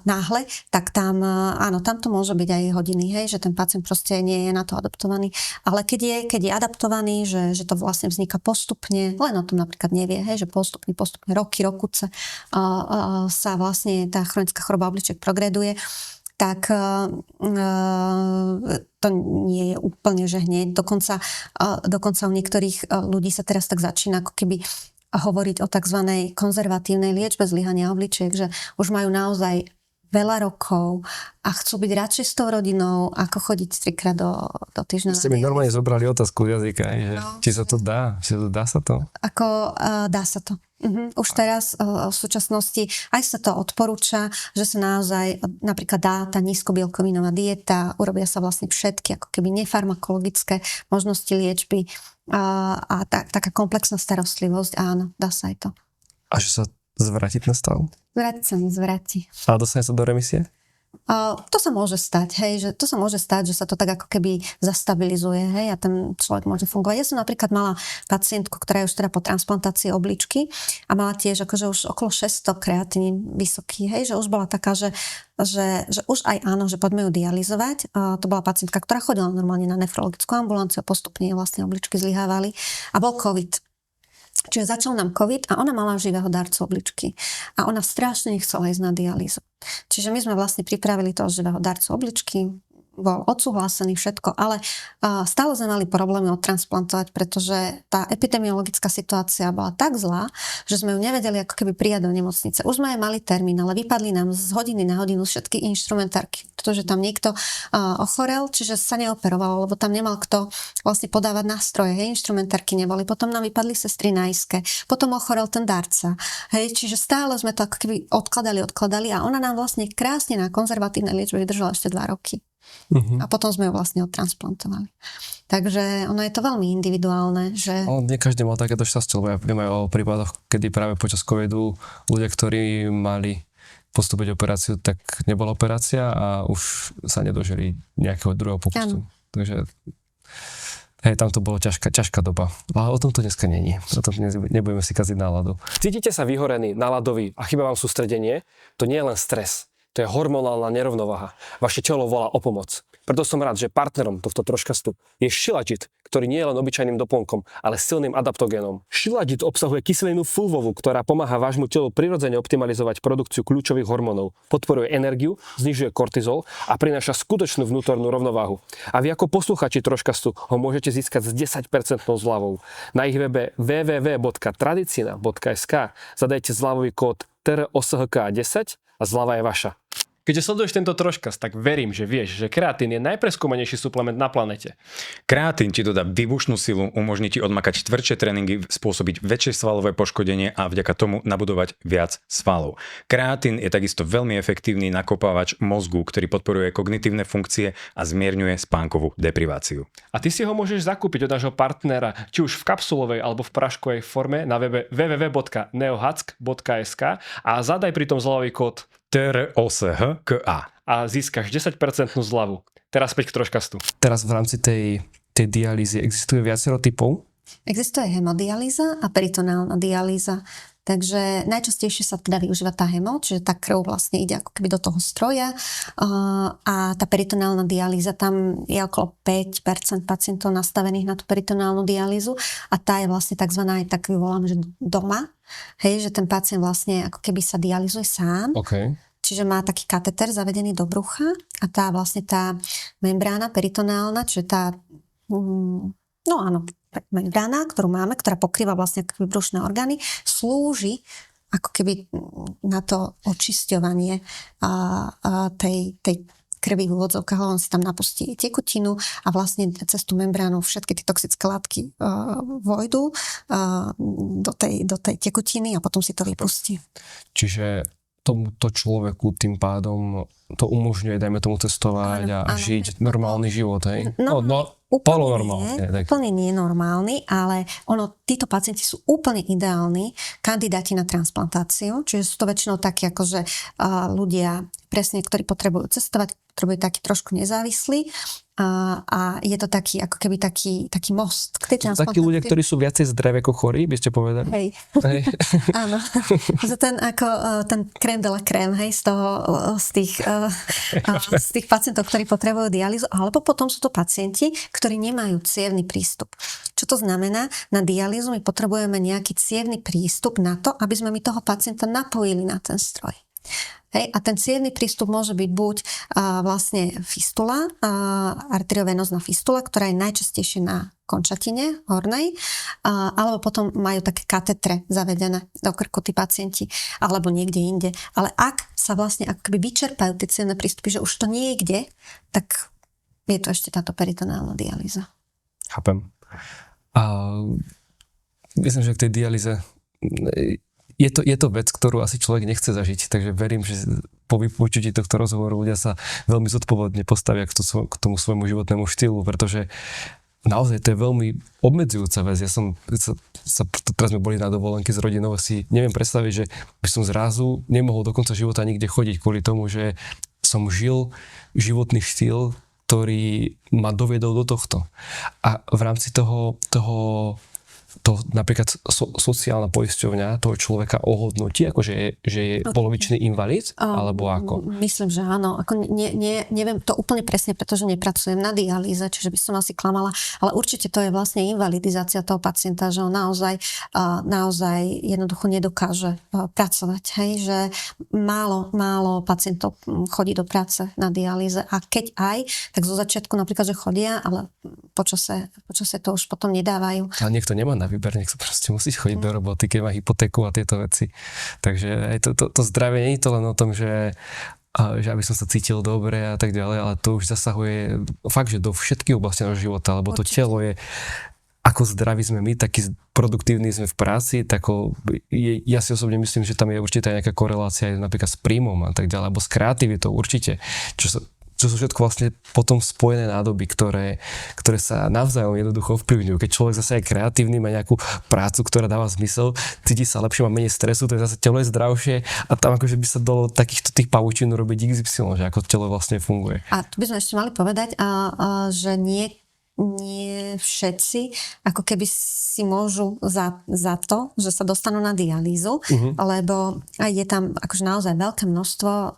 náhle, tak tam, áno, tam to môže byť aj hodiny, hej, že ten pacient proste nie je na to adaptovaný. Ale keď je adaptovaný, že to vlastne vzniká postupne, len o tom napríklad nevie, hej, že postupne rokuce sa vlastne tá chronická choroba obličiek progreduje, tak to nie je úplne, že hneď. Dokonca u niektorých ľudí sa teraz tak začína ako keby hovoriť o tzv. Konzervatívnej liečbe zlyhania obličiek, že už majú naozaj veľa rokov a chcú byť radšej s tou rodinou, ako chodiť 3-krát do týždňa.
Ste mi normálne zobrali otázku z jazyka, že či sa to dá, dá sa to?
Dá sa to. Už teraz v súčasnosti aj sa to odporúča, že sa naozaj napríklad dá tá nízkobielkovinová dieta, urobia sa vlastne všetky ako keby nefarmakologické možnosti liečby a taká komplexná starostlivosť, áno, dá sa aj to.
A že sa zvráti ten stav?
Zvráti sa nezvráti.
A dostane sa do remisie?
To sa môže stať, hej, že to sa môže stať, že sa to tak ako keby zastabilizuje, hej, a ten človek môže fungovať. Ja som napríklad mala pacientku, ktorá je už teda po transplantácii obličky a mala tiež akože už okolo 600 kreatín vysoký, hej, že už bola taká, že už aj áno, že poďme ju dializovať. To bola pacientka, ktorá chodila normálne na nefrologickú ambulanciu a postupne vlastne obličky zlyhávali a bol COVID. Čiže začal nám COVID a ona mala živého darcu obličky. A ona strašne nechcela ísť na dialýzu. Čiže my sme vlastne pripravili toho živého darcu obličky, bol odsúhlasený všetko, ale stále sme mali problémy odtransplantovať, pretože tá epidemiologická situácia bola tak zlá, že sme ju nevedeli ako keby prijať do nemocnice. Už sme aj mali termín, ale vypadli nám z hodiny na hodinu všetky inštrumentárky, pretože tam niekto ochorel, čiže sa neoperovalo, lebo tam nemal kto vlastne podávať nástroje, hej, inštrumentárky neboli. Potom nám vypadli sestry na iske, potom ochorel ten darca, hej, čiže stále sme to ako keby odkladali a ona nám vlastne krásne na konzervatívnej liečbe vydržala ešte 2 roky. A potom sme ju vlastne odtransplantovali. Takže ono je to veľmi individuálne, že...
Nie každý mal takéto šťastie, lebo ja viem aj o prípadoch, kedy práve počas covidu ľudia, ktorí mali postúpiť operáciu, tak nebola operácia a už sa nedožili nejakého druhého pokusu. Takže hej, tam to bolo ťažká doba. Ale o tom to dneska není. O tom nebudeme si kaziť náladu. Cítite sa vyhorený, náladový a chýba vám sústredenie? To nie je len stres. To je hormonálna nerovnováha. Vaše telo volá o pomoc. Preto som rád, že partnerom tohto troškastu je Shilajit, ktorý nie je len obyčajným doplnkom, ale silným adaptogénom. Shilajit obsahuje kyselinu fulvovú, ktorá pomáha vášmu telu prirodzene optimalizovať produkciu kľúčových hormónov, podporuje energiu, znižuje kortizol a prináša skutočnú vnútornú rovnováhu. A vy ako posluchači troškastu ho môžete získať s 10% zľavou. Na ich webe www.tradicina.sk zadajte zľavový kód TROSHK10 a zľava je vaša. Keďže sleduješ tento troškas, tak verím, že vieš, že kreatín je najpreskúmanejší suplement na planete.
Kreatín ti dodá výbušnú silu, umožní ti odmakať tvrdšie tréningy, spôsobiť väčšie svalové poškodenie a vďaka tomu nabudovať viac svalov. Kreatín je takisto veľmi efektívny nakopávač mozgu, ktorý podporuje kognitívne funkcie a zmierňuje spánkovú depriváciu.
A ty si ho môžeš zakúpiť od nášho partnera, či už v kapsulovej alebo v práškovej forme na webe www.neohack.sk a zadaj pritom zľavový kód
TROSHKA
a získaš 10% zľavu. Teraz späť k troškastu. Teraz v rámci tej dialýzy existuje viacero typov?
Existuje hemodialýza a peritonálna dialýza. Takže najčastejšie sa teda využíva tá hemo, čiže tá krv vlastne ide ako keby do toho stroja a tá peritonálna dialýza, tam je okolo 5% pacientov nastavených na tú peritonálnu dialýzu a tá je vlastne takzvaná, aj tak ju voláme, že doma. Hej, že ten pacient vlastne ako keby sa dializuje sám.
Okay.
Čiže má taký kateter zavedený do brucha a tá vlastne tá membrána peritonálna, čiže tá, no áno, membrána, ktorú máme, ktorá pokrýva vlastne ako keby brušné orgány, slúži ako keby na to očisťovanie tej krvi v úvodzovkách, on si tam napustí tekutinu a vlastne cez tú membránu všetky tie toxické látky vojdu do tej tekutiny a potom si to vypustí.
Čiže tomuto človeku tým pádom to umožňuje, dajme tomu, cestovať a žiť normálny život, hej? Polonormálne, tak.
úplne nenormálny, ale títo pacienti sú úplne ideálni kandidáti na transplantáciu, čiže sú to väčšinou takí akože ľudia presne, ktorí potrebujú cestovať, potrebujú taký trošku nezávislí a je to taký, ako keby taký most k tej transplantácii.
Takí ľudia, ktorí sú viacej zdraví ako chorí, by ste povedali?
Hej. Áno. Ten crème de la crème, hej, z tých pacientov, ktorí potrebujú dialýzu, alebo potom sú to pacienti, ktorí nemajú cievny prístup. Čo to znamená? Na dialýzu my potrebujeme nejaký cievny prístup na to, aby sme my toho pacienta napojili na ten stroj. Hej, a ten cievny prístup môže byť buď vlastne fistula, arteriovenózna fistula, ktorá je najčastejšie na končatine hornej, alebo potom majú také katetre zavedené do krku tí pacienti, alebo niekde inde. Ale ak sa vlastne ako keby vyčerpajú tie cievne prístupy, že už to nie je kde, tak je to ešte táto peritoneálna dialýza.
Chápem. Myslím, že k tej dialýze je to vec, ktorú asi človek nechce zažiť, takže verím, že po vypočutí tohto rozhovoru ľudia sa veľmi zodpovedne postavia k tomu svojmu životnému štýlu, pretože naozaj to je veľmi obmedzujúca vec. Teraz sme boli na dovolenke s rodinou, si neviem predstaviť, že by som zrazu nemohol do konca života nikde chodiť kvôli tomu, že som žil životný štýl, ktorý ma doviedol do tohto. A v rámci toho napríklad sociálna poisťovňa toho človeka ohodnotí, akože že je polovičný invalid, alebo ako?
Myslím, že áno. Neviem to úplne presne, pretože nepracujem na dialýze, čiže by som asi klamala, ale určite to je vlastne invalidizácia toho pacienta, že on naozaj jednoducho nedokáže pracovať. Hej? Že málo pacientov chodí do práce na dialýze a keď aj, tak zo začiatku napríklad, že chodia, ale počase to už potom nedávajú.
Ale niekto nemá na výber, nech sa proste musí chodiť do roboty, keď má hypotéku a tieto veci. Takže aj to zdravie nie je to len o tom, že aby som sa cítil dobre a tak ďalej, ale to už zasahuje fakt, že do všetkých oblastí nášho života, lebo to telo je, ako zdraví sme my, taký produktívni sme v práci, ja si osobne myslím, že tam je určite aj nejaká korelácia aj napríklad s príjmom a tak ďalej, alebo s kreativitou určite, čo sú všetko vlastne potom spojené nádoby, ktoré sa navzájom jednoducho ovplyvňujú. Keď človek zase je kreatívny, má nejakú prácu, ktorá dáva zmysel, cíti sa lepšie, má menej stresu, tak zase telo je zdravšie a tam akože by sa dalo takýchto tých pavučín robiť XY, že ako telo vlastne funguje.
A tu by sme ešte mali povedať, že nie všetci ako keby si môžu za to, že sa dostanú na dialýzu, lebo je tam akože naozaj veľké množstvo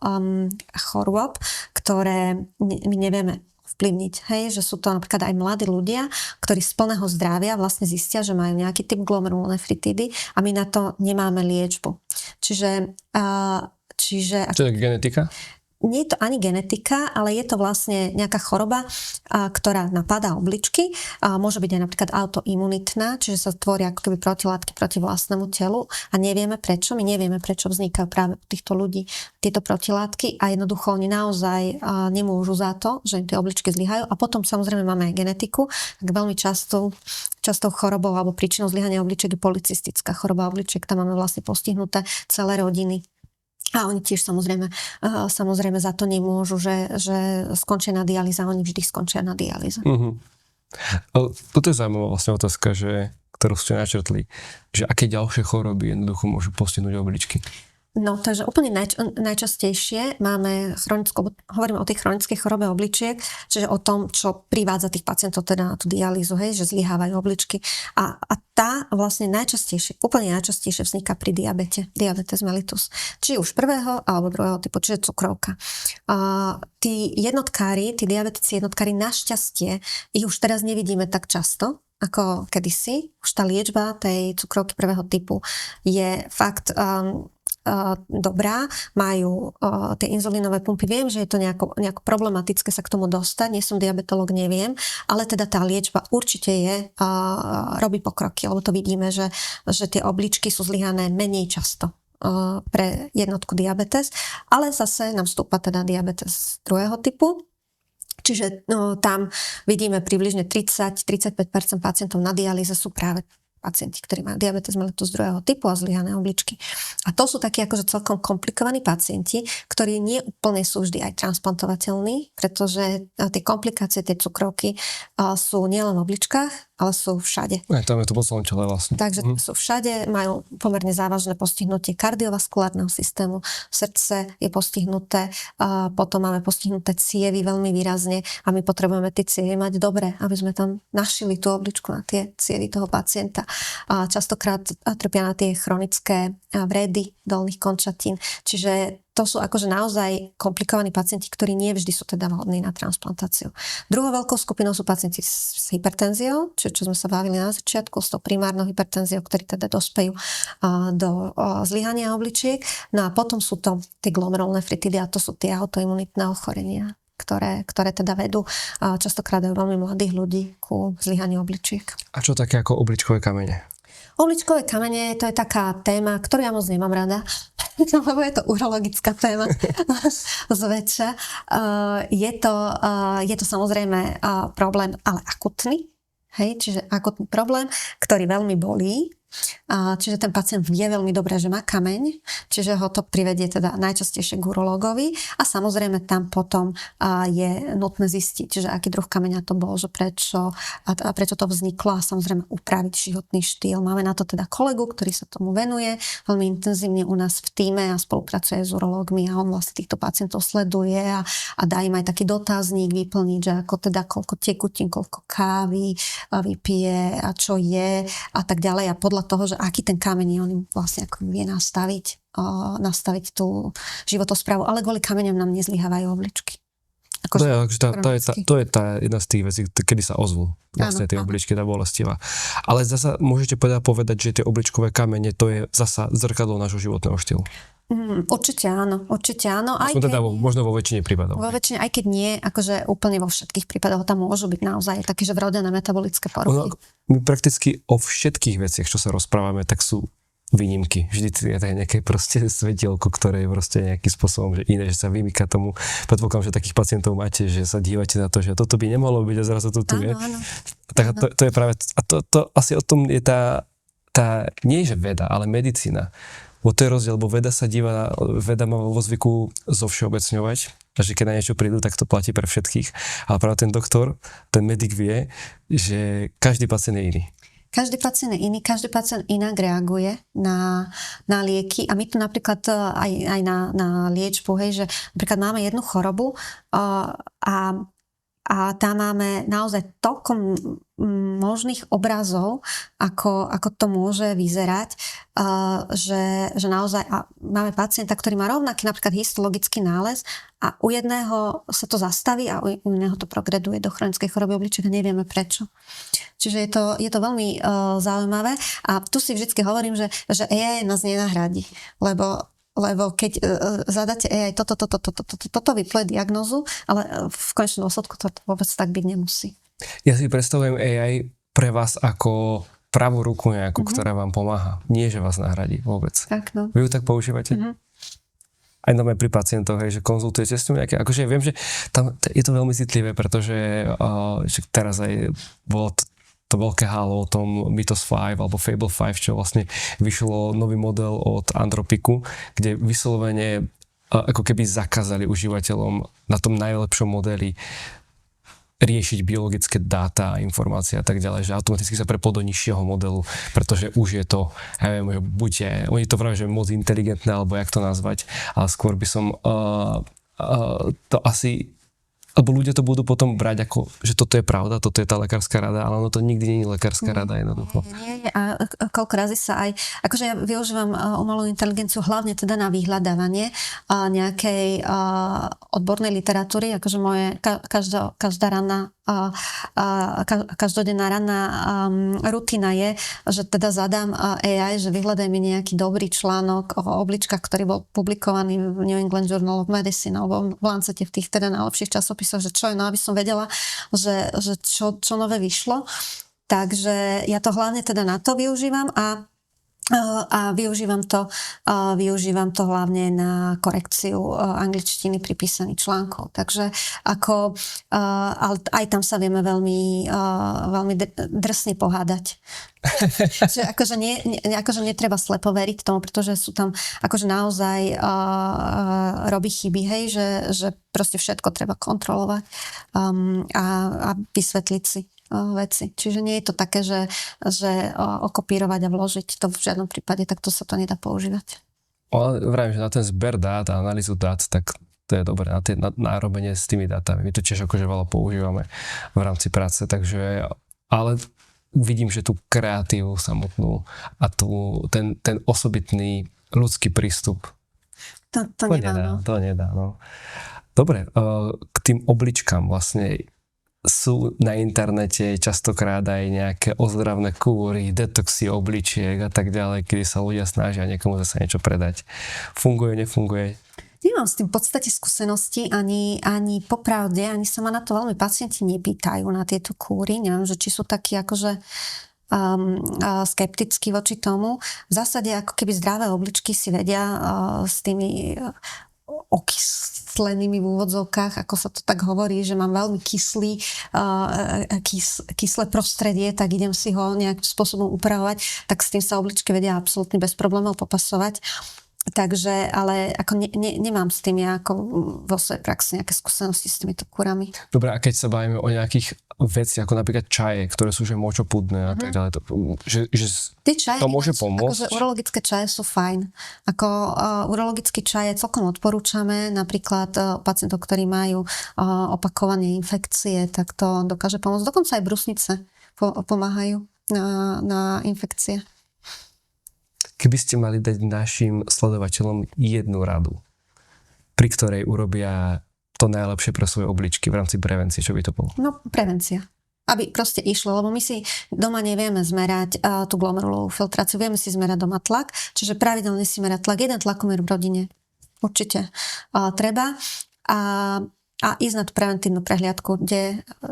chorôb, ktoré my nevieme vplyvniť. Hej, že sú to napríklad aj mladí ľudia, ktorí z plného zdravia vlastne zistia, že majú nejaký typ glomerulonefritídy a my na to nemáme liečbu. Čiže
Čo je genetika?
Nie je to ani genetika, ale je to vlastne nejaká choroba, ktorá napadá obličky. Môže byť aj napríklad autoimunitná, čiže sa tvoria ako keby protilátky proti vlastnému telu a nevieme prečo. My nevieme, prečo vznikajú práve u týchto ľudí tieto protilátky a jednoducho oni naozaj nemôžu za to, že im tie obličky zlyhajú. A potom samozrejme máme aj genetiku, tak veľmi častou chorobou alebo príčinou zlyhania obličiek je policistická choroba obličiek. Tam máme vlastne postihnuté celé rodiny. A oni tiež samozrejme za to nemôžu, že skončia na dialýze, oni vždy skončia na dialýze.
Toto je zaujímavá vlastne otázka, ktorú ste načrtli, že aké ďalšie choroby jednoducho môžu postihnúť obličky?
No, takže úplne najčastejšie máme hovoríme o tej chronickej chorobe obličiek, čiže o tom, čo privádza tých pacientov teda na tú dialýzu, hej, že zlyhávajú obličky. A tá vlastne úplne najčastejšie vzniká pri diabete, diabetes mellitus. Či už prvého alebo druhého typu, čiže cukrovka. Tí diabetici jednotkári, našťastie, ich už teraz nevidíme tak často, ako kedysi. Už tá liečba tej cukrovky prvého typu je fakt dobrá, majú tie inzulínové pumpy. Viem, že je to nejako problematické sa k tomu dostať, nie som diabetolog, neviem, ale teda tá liečba určite robí pokroky, lebo to vidíme, že tie obličky sú zlyhané menej často pre jednotku diabetes, ale zase nám vstúpa teda diabetes druhého typu. Čiže tam vidíme približne 30-35% pacientov na dialýze sú práve pacienti, ktorí majú diabetes mellitus 2. typu a zlyhané obličky. A to sú takí akože celkom komplikovaní pacienti, ktorí nie úplne sú vždy aj transplantovateľní, pretože tie komplikácie, tie cukrovky sú nielen v obličkách, ale sú všade.
Aj tam je to po celom čele vlastne.
Takže sú všade, majú pomerne závažné postihnutie kardiovaskulárneho systému, srdce je postihnuté, a potom máme postihnuté cievy veľmi výrazne a my potrebujeme tie cievy mať dobre, aby sme tam našili tú obličku na tie cievy toho pacienta. A častokrát trpia na tie chronické vredy dolných končatín. Čiže to sú akože naozaj komplikovaní pacienti, ktorí nie vždy sú teda vhodní na transplantáciu. Druhou veľkou skupinou sú pacienti s hypertenziou, čo sme sa bavili na začiatku, s tou primárnou hypertenziou, ktorí teda dospejú do zlyhania obličiek. No a potom sú to tie glomerulonefritidy a to sú tie autoimunitné ochorenia, ktoré teda vedú častokrát aj veľmi mladých ľudí ku zlyhaniu obličiek.
A čo také ako obličkové kamene?
Obličkové kamene, to je taká téma, ktorú ja moc nemám rada, lebo je to urologická téma zväčša. Je to samozrejme problém, ale akutný. Hej, čiže akutný problém, ktorý veľmi bolí. Čiže ten pacient vie veľmi dobre, že má kameň, čiže ho to privedie teda najčastejšie k urológovi a samozrejme tam potom je nutné zistiť, že aký druh kameňa to bol, že prečo to vzniklo a samozrejme upraviť životný štýl. Máme na to teda kolegu, ktorý sa tomu venuje veľmi intenzívne u nás v tíme a spolupracuje s urológmi a on vlastne týchto pacientov sleduje a dá im aj taký dotazník vyplniť, že ako teda koľko tekutín, koľko kávy vypije a čo je a tak ďalej a podľa toho, že aký ten kameň je, on im vlastne ako vie nastaviť tú životosprávu, ale kvôli kameňom nám nezlyhávajú obličky.
To je tá jedna z tých vecí, kedy sa ozvú vlastne tie obličky, tá bolestivá. Ale zasa môžete povedať, že tie obličkové kamene, to je zasa zrkadlo nášho životného štýlu.
Určite áno. Aj
teda možno vo väčšine prípadov.
Vo väčšine, aj keď nie, akože úplne vo všetkých prípadoch tam môžu byť naozaj také, že vrodené metabolické poruchy.
My prakticky o všetkých veciach, čo sa rozprávame, tak sú výnimky. Vždy je také nejaké proste svetielko, ktoré je proste nejakým spôsobom že iné, že sa vymýka tomu. Predpokladám, že takých pacientov máte, že sa dívate na to, že toto by nemohlo byť a zrazu to tu je. Tak to je práve, a to asi o tom je tá nie že veda, ale medicína. Bo to je rozdiel, bo veda má vo zvyku zovšeobecňovať, a že keď na niečo prídu, tak to platí pre všetkých. Ale práve ten doktor, ten medic vie, že každý pacient je iný.
Každý pacient je iný, každý pacient inak reaguje na lieky a my tu napríklad aj na liečbu, hej, že napríklad máme jednu chorobu a tam máme naozaj toľko možných obrazov, ako to môže vyzerať, že naozaj máme pacienta, ktorý má rovnaký napríklad histologický nález a u jedného sa to zastaví a u iného to progreduje do chronickej choroby obličiek a nevieme prečo. Čiže je to veľmi zaujímavé a tu si vždycky hovorím, že AI nás nenahradí, lebo keď zadáte AI toto vypleje diagnózu, ale v konečnom dôsledku to vôbec tak byť nemusí.
Ja si predstavujem AI pre vás ako pravú ruku nejakú, ktorá vám pomáha. Nie, že vás nahradí vôbec.
Tak, no.
Vy ju tak používate? Aj nové pri pacientoch, hej, že konzultujete s tým nejaké, akože viem, že tam je to veľmi citlivé, pretože že teraz aj bolo to veľké halo o tom Mythos 5 alebo Fable 5, čo vlastne vyšlo nový model od Anthropicu, kde vyslovene ako keby zakázali užívateľom na tom najlepšom modeli riešiť biologické dáta, informácie a tak ďalej, že automaticky sa prepol do nižšieho modelu, pretože už je to, ja neviem, buď oni to práve, že moc inteligentné, alebo jak to nazvať, ale skôr by som to asi, alebo ľudia to budú potom brať ako, že toto je pravda, toto je tá lekárska rada, ale ono to nikdy nie je lekárska rada jednoducho.
Nie, a koľko razy sa aj, akože ja využívam umelú inteligenciu hlavne teda na vyhľadávanie nejakej odbornej literatúry, akože moje každá ranná každodenná ranná rutina je, že teda zadám AI, že vyhľadaj mi nejaký dobrý článok o obličkách, ktorý bol publikovaný v New England Journal of Medicine alebo v Lancete, v tých teda najlepších časopisoch, že čo je, no aby som vedela, že čo nové vyšlo. Takže ja to hlavne teda na to využívam a A využívam to hlavne na korekciu angličtiny pri písaní článkov. Takže ale aj tam sa vieme veľmi drsne pohádať. Že akože netreba slepo veriť tomu, pretože sú tam akože naozaj robí chyby, hej, že proste všetko treba kontrolovať a vysvetliť si veci. Čiže nie je to také, že okopírovať a vložiť to v žiadnom prípade, tak to sa to nedá používať.
Vravím, že na ten zber dát a analýzu dát, tak to je dobré na nárobenie s tými dátami. My to tiež akože veľa používame v rámci práce, takže ale vidím, že tú kreatívu samotnú a ten osobitný ľudský prístup
To
nedá. No. Dobre, k tým obličkám vlastne sú na internete častokrát aj nejaké ozdravné kúry, detoxy obličiek a tak ďalej, kedy sa ľudia snažia niekomu zase niečo predať. Funguje, nefunguje?
Nemám s tým v podstate skúsenosti ani popravde, ani sa ma na to veľmi pacienti nepýtajú na tieto kúry. Neviem, že či sú takí akože skeptickí voči tomu. V zásade ako keby zdravé obličky si vedia s tými okyslenými v úvodzovkách, ako sa to tak hovorí, že mám veľmi kyslé prostredie, tak idem si ho nejakým spôsobom upravovať, tak s tým sa obličky vedia absolútne bez problémov popasovať. Takže, ale ako nemám s tým ja ako vo svojej praxi nejaké skúsenosti s týmito kúrami.
Dobre, a keď sa bavíme o nejakých veciach, ako napríklad čaje, ktoré sú že močopudné a tak ďalej, že
čaje,
to môže pomôcť?
Akože urologické čaje sú fajn. Ako urologické čaje celkom odporúčame, napríklad pacientov, ktorí majú opakovanie infekcie, tak to dokáže pomôcť. Dokonca aj brusnice pomáhajú na infekcie.
Keby ste mali dať našim sledovateľom jednu radu, pri ktorej urobia to najlepšie pre svoje obličky v rámci prevencie, čo by to bolo? No,
prevencia. Aby proste išlo, lebo my si doma nevieme zmerať tú glomerulovú filtráciu, vieme si zmerať doma tlak, čiže pravidelne si merať tlak, jeden tlakomer v rodine určite treba a ísť na tú preventívnu prehliadku,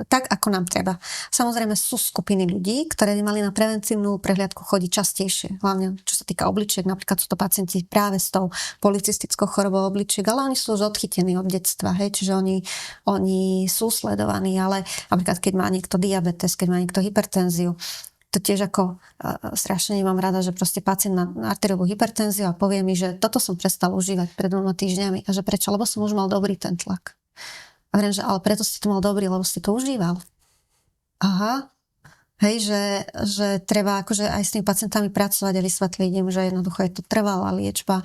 tak, ako nám treba. Samozrejme sú skupiny ľudí, ktoré by mali na preventívnu prehliadku chodiť častejšie, hlavne čo sa týka obličiek, napríklad sú to pacienti práve s tou polycystickou chorobou obličiek, ale oni sú už odchytení od detstva, hej, čiže oni sú sledovaní, ale napríklad keď má niekto diabetes, keď má niekto hypertenziu, to tiež ako strašne nemám rada, že proste pacient má arteriovú hypertenziu a povie mi, že toto som prestal užívať pred 2 týždňami a že prečo, lebo som už mal dobrý ten tlak. A vrem, že ale preto ste to mal dobrý, lebo ste to užíval. Aha. Hej, že treba akože aj s tými pacientami pracovať a vysvetliť im, že jednoducho je to trvalá liečba.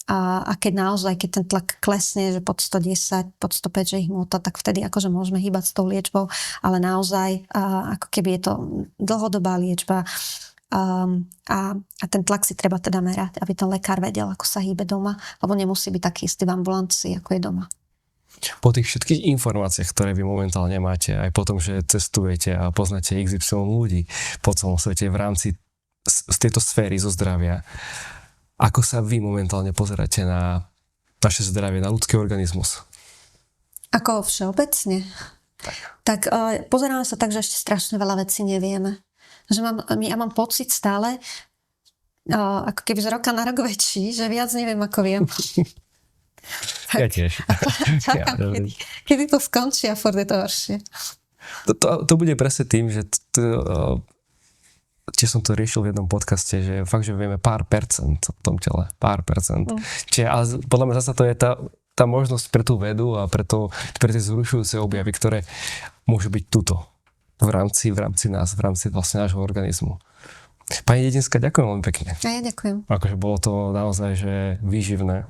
A keď naozaj, keď ten tlak klesne, že pod 110, pod 105, že ich múta, tak vtedy akože môžeme hýbať s tou liečbou, ale naozaj ako keby je to dlhodobá liečba a ten tlak si treba teda merať, aby ten lekár vedel, ako sa hýbe doma, lebo nemusí byť taký istý v ambulancii, ako je doma.
Po tých všetkých informáciách, ktoré vy momentálne máte, aj po tom, že cestujete a poznáte XY ľudí po celom svete v rámci z tejto sféry zo zdravia, ako sa vy momentálne pozeráte na naše zdravie, na ľudský organizmus?
Ako všeobecne? Tak pozeráme sa tak, že ešte strašne veľa vecí nevieme. Že ja mám pocit stále, ako keby z roka na rok väčší, že viac neviem, ako viem.
Ja tiež.
Kedy to skončí a furt je to horšie.
To bude presne tým, že tiež som to riešil v jednom podcaste, že fakt, že vieme pár percent v tom tele. Pár percent. Čiže, ale podľa mňa zasa to je tá možnosť pre tú vedu a pre tie zrušujúce objavy, ktoré môžu byť tuto. V rámci nás, v rámci vlastne nášho organizmu. Pani Dedinská, ďakujem veľmi pekne.
A ja ďakujem.
Akože bolo to naozaj, že výživné.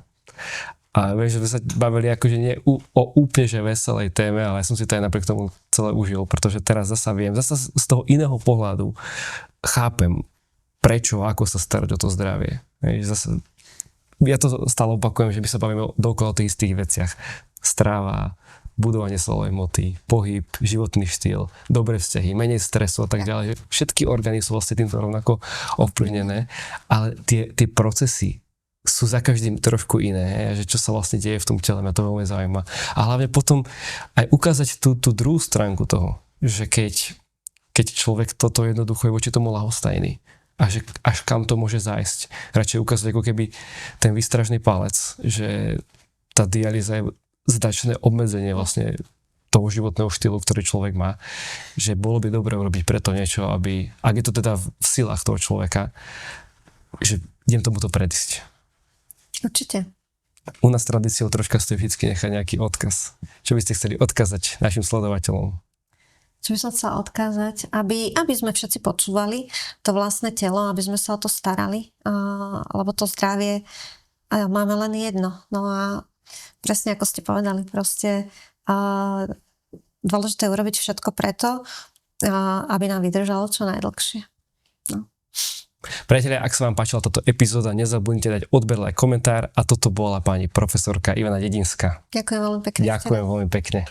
A vieš, že sme sa bavili akože nie o úplne že veselej téme, ale ja som si to aj napriek tomu celé užil, pretože teraz zasa viem, z toho iného pohľadu chápem, prečo, ako sa starať o to zdravie. Vieš, zasa, ja to stále opakujem, že my sa bavíme dookola o tých istých veciach. Strava, budovanie svalovej moty, pohyb, životný štýl, dobré vzťahy, menej stresu a tak ďalej. Všetky orgány sú vlastne týmto rovnako ovplyvnené, ale tie procesy sú za každým trošku iné, že čo sa vlastne deje v tom tele, ma to veľmi zaujíma. A hlavne potom aj ukázať tú druhú stránku toho, že keď človek toto jednoducho je voči tomu ľahostajný a že až kam to môže zájsť. Radšej ukázať ako keby ten výstražný palec, že tá dialýza je značné obmedzenie vlastne toho životného štýlu, ktorý človek má, že bolo by dobre urobiť preto niečo, aby, ak je to teda v silách toho človeka, že idem tomuto predísť.
Určite.
U nás tradíciou troška stojí vždycky nechať nejaký odkaz. Čo by ste chceli odkázať našim sledovateľom?
Čo by som chcela odkázať, aby sme všetci počúvali to vlastné telo, aby sme sa o to starali, lebo to zdravie máme len jedno. No a presne ako ste povedali, proste dôležité je urobiť všetko preto, aby nám vydržalo čo najdlhšie. No.
Priatelia, ak sa vám páčila táto epizóda, nezabudnite dať odber, like, komentár a toto bola pani profesorka Ivana Dedinská.
Ďakujem veľmi pekne.
Ďakujem veľmi pekne.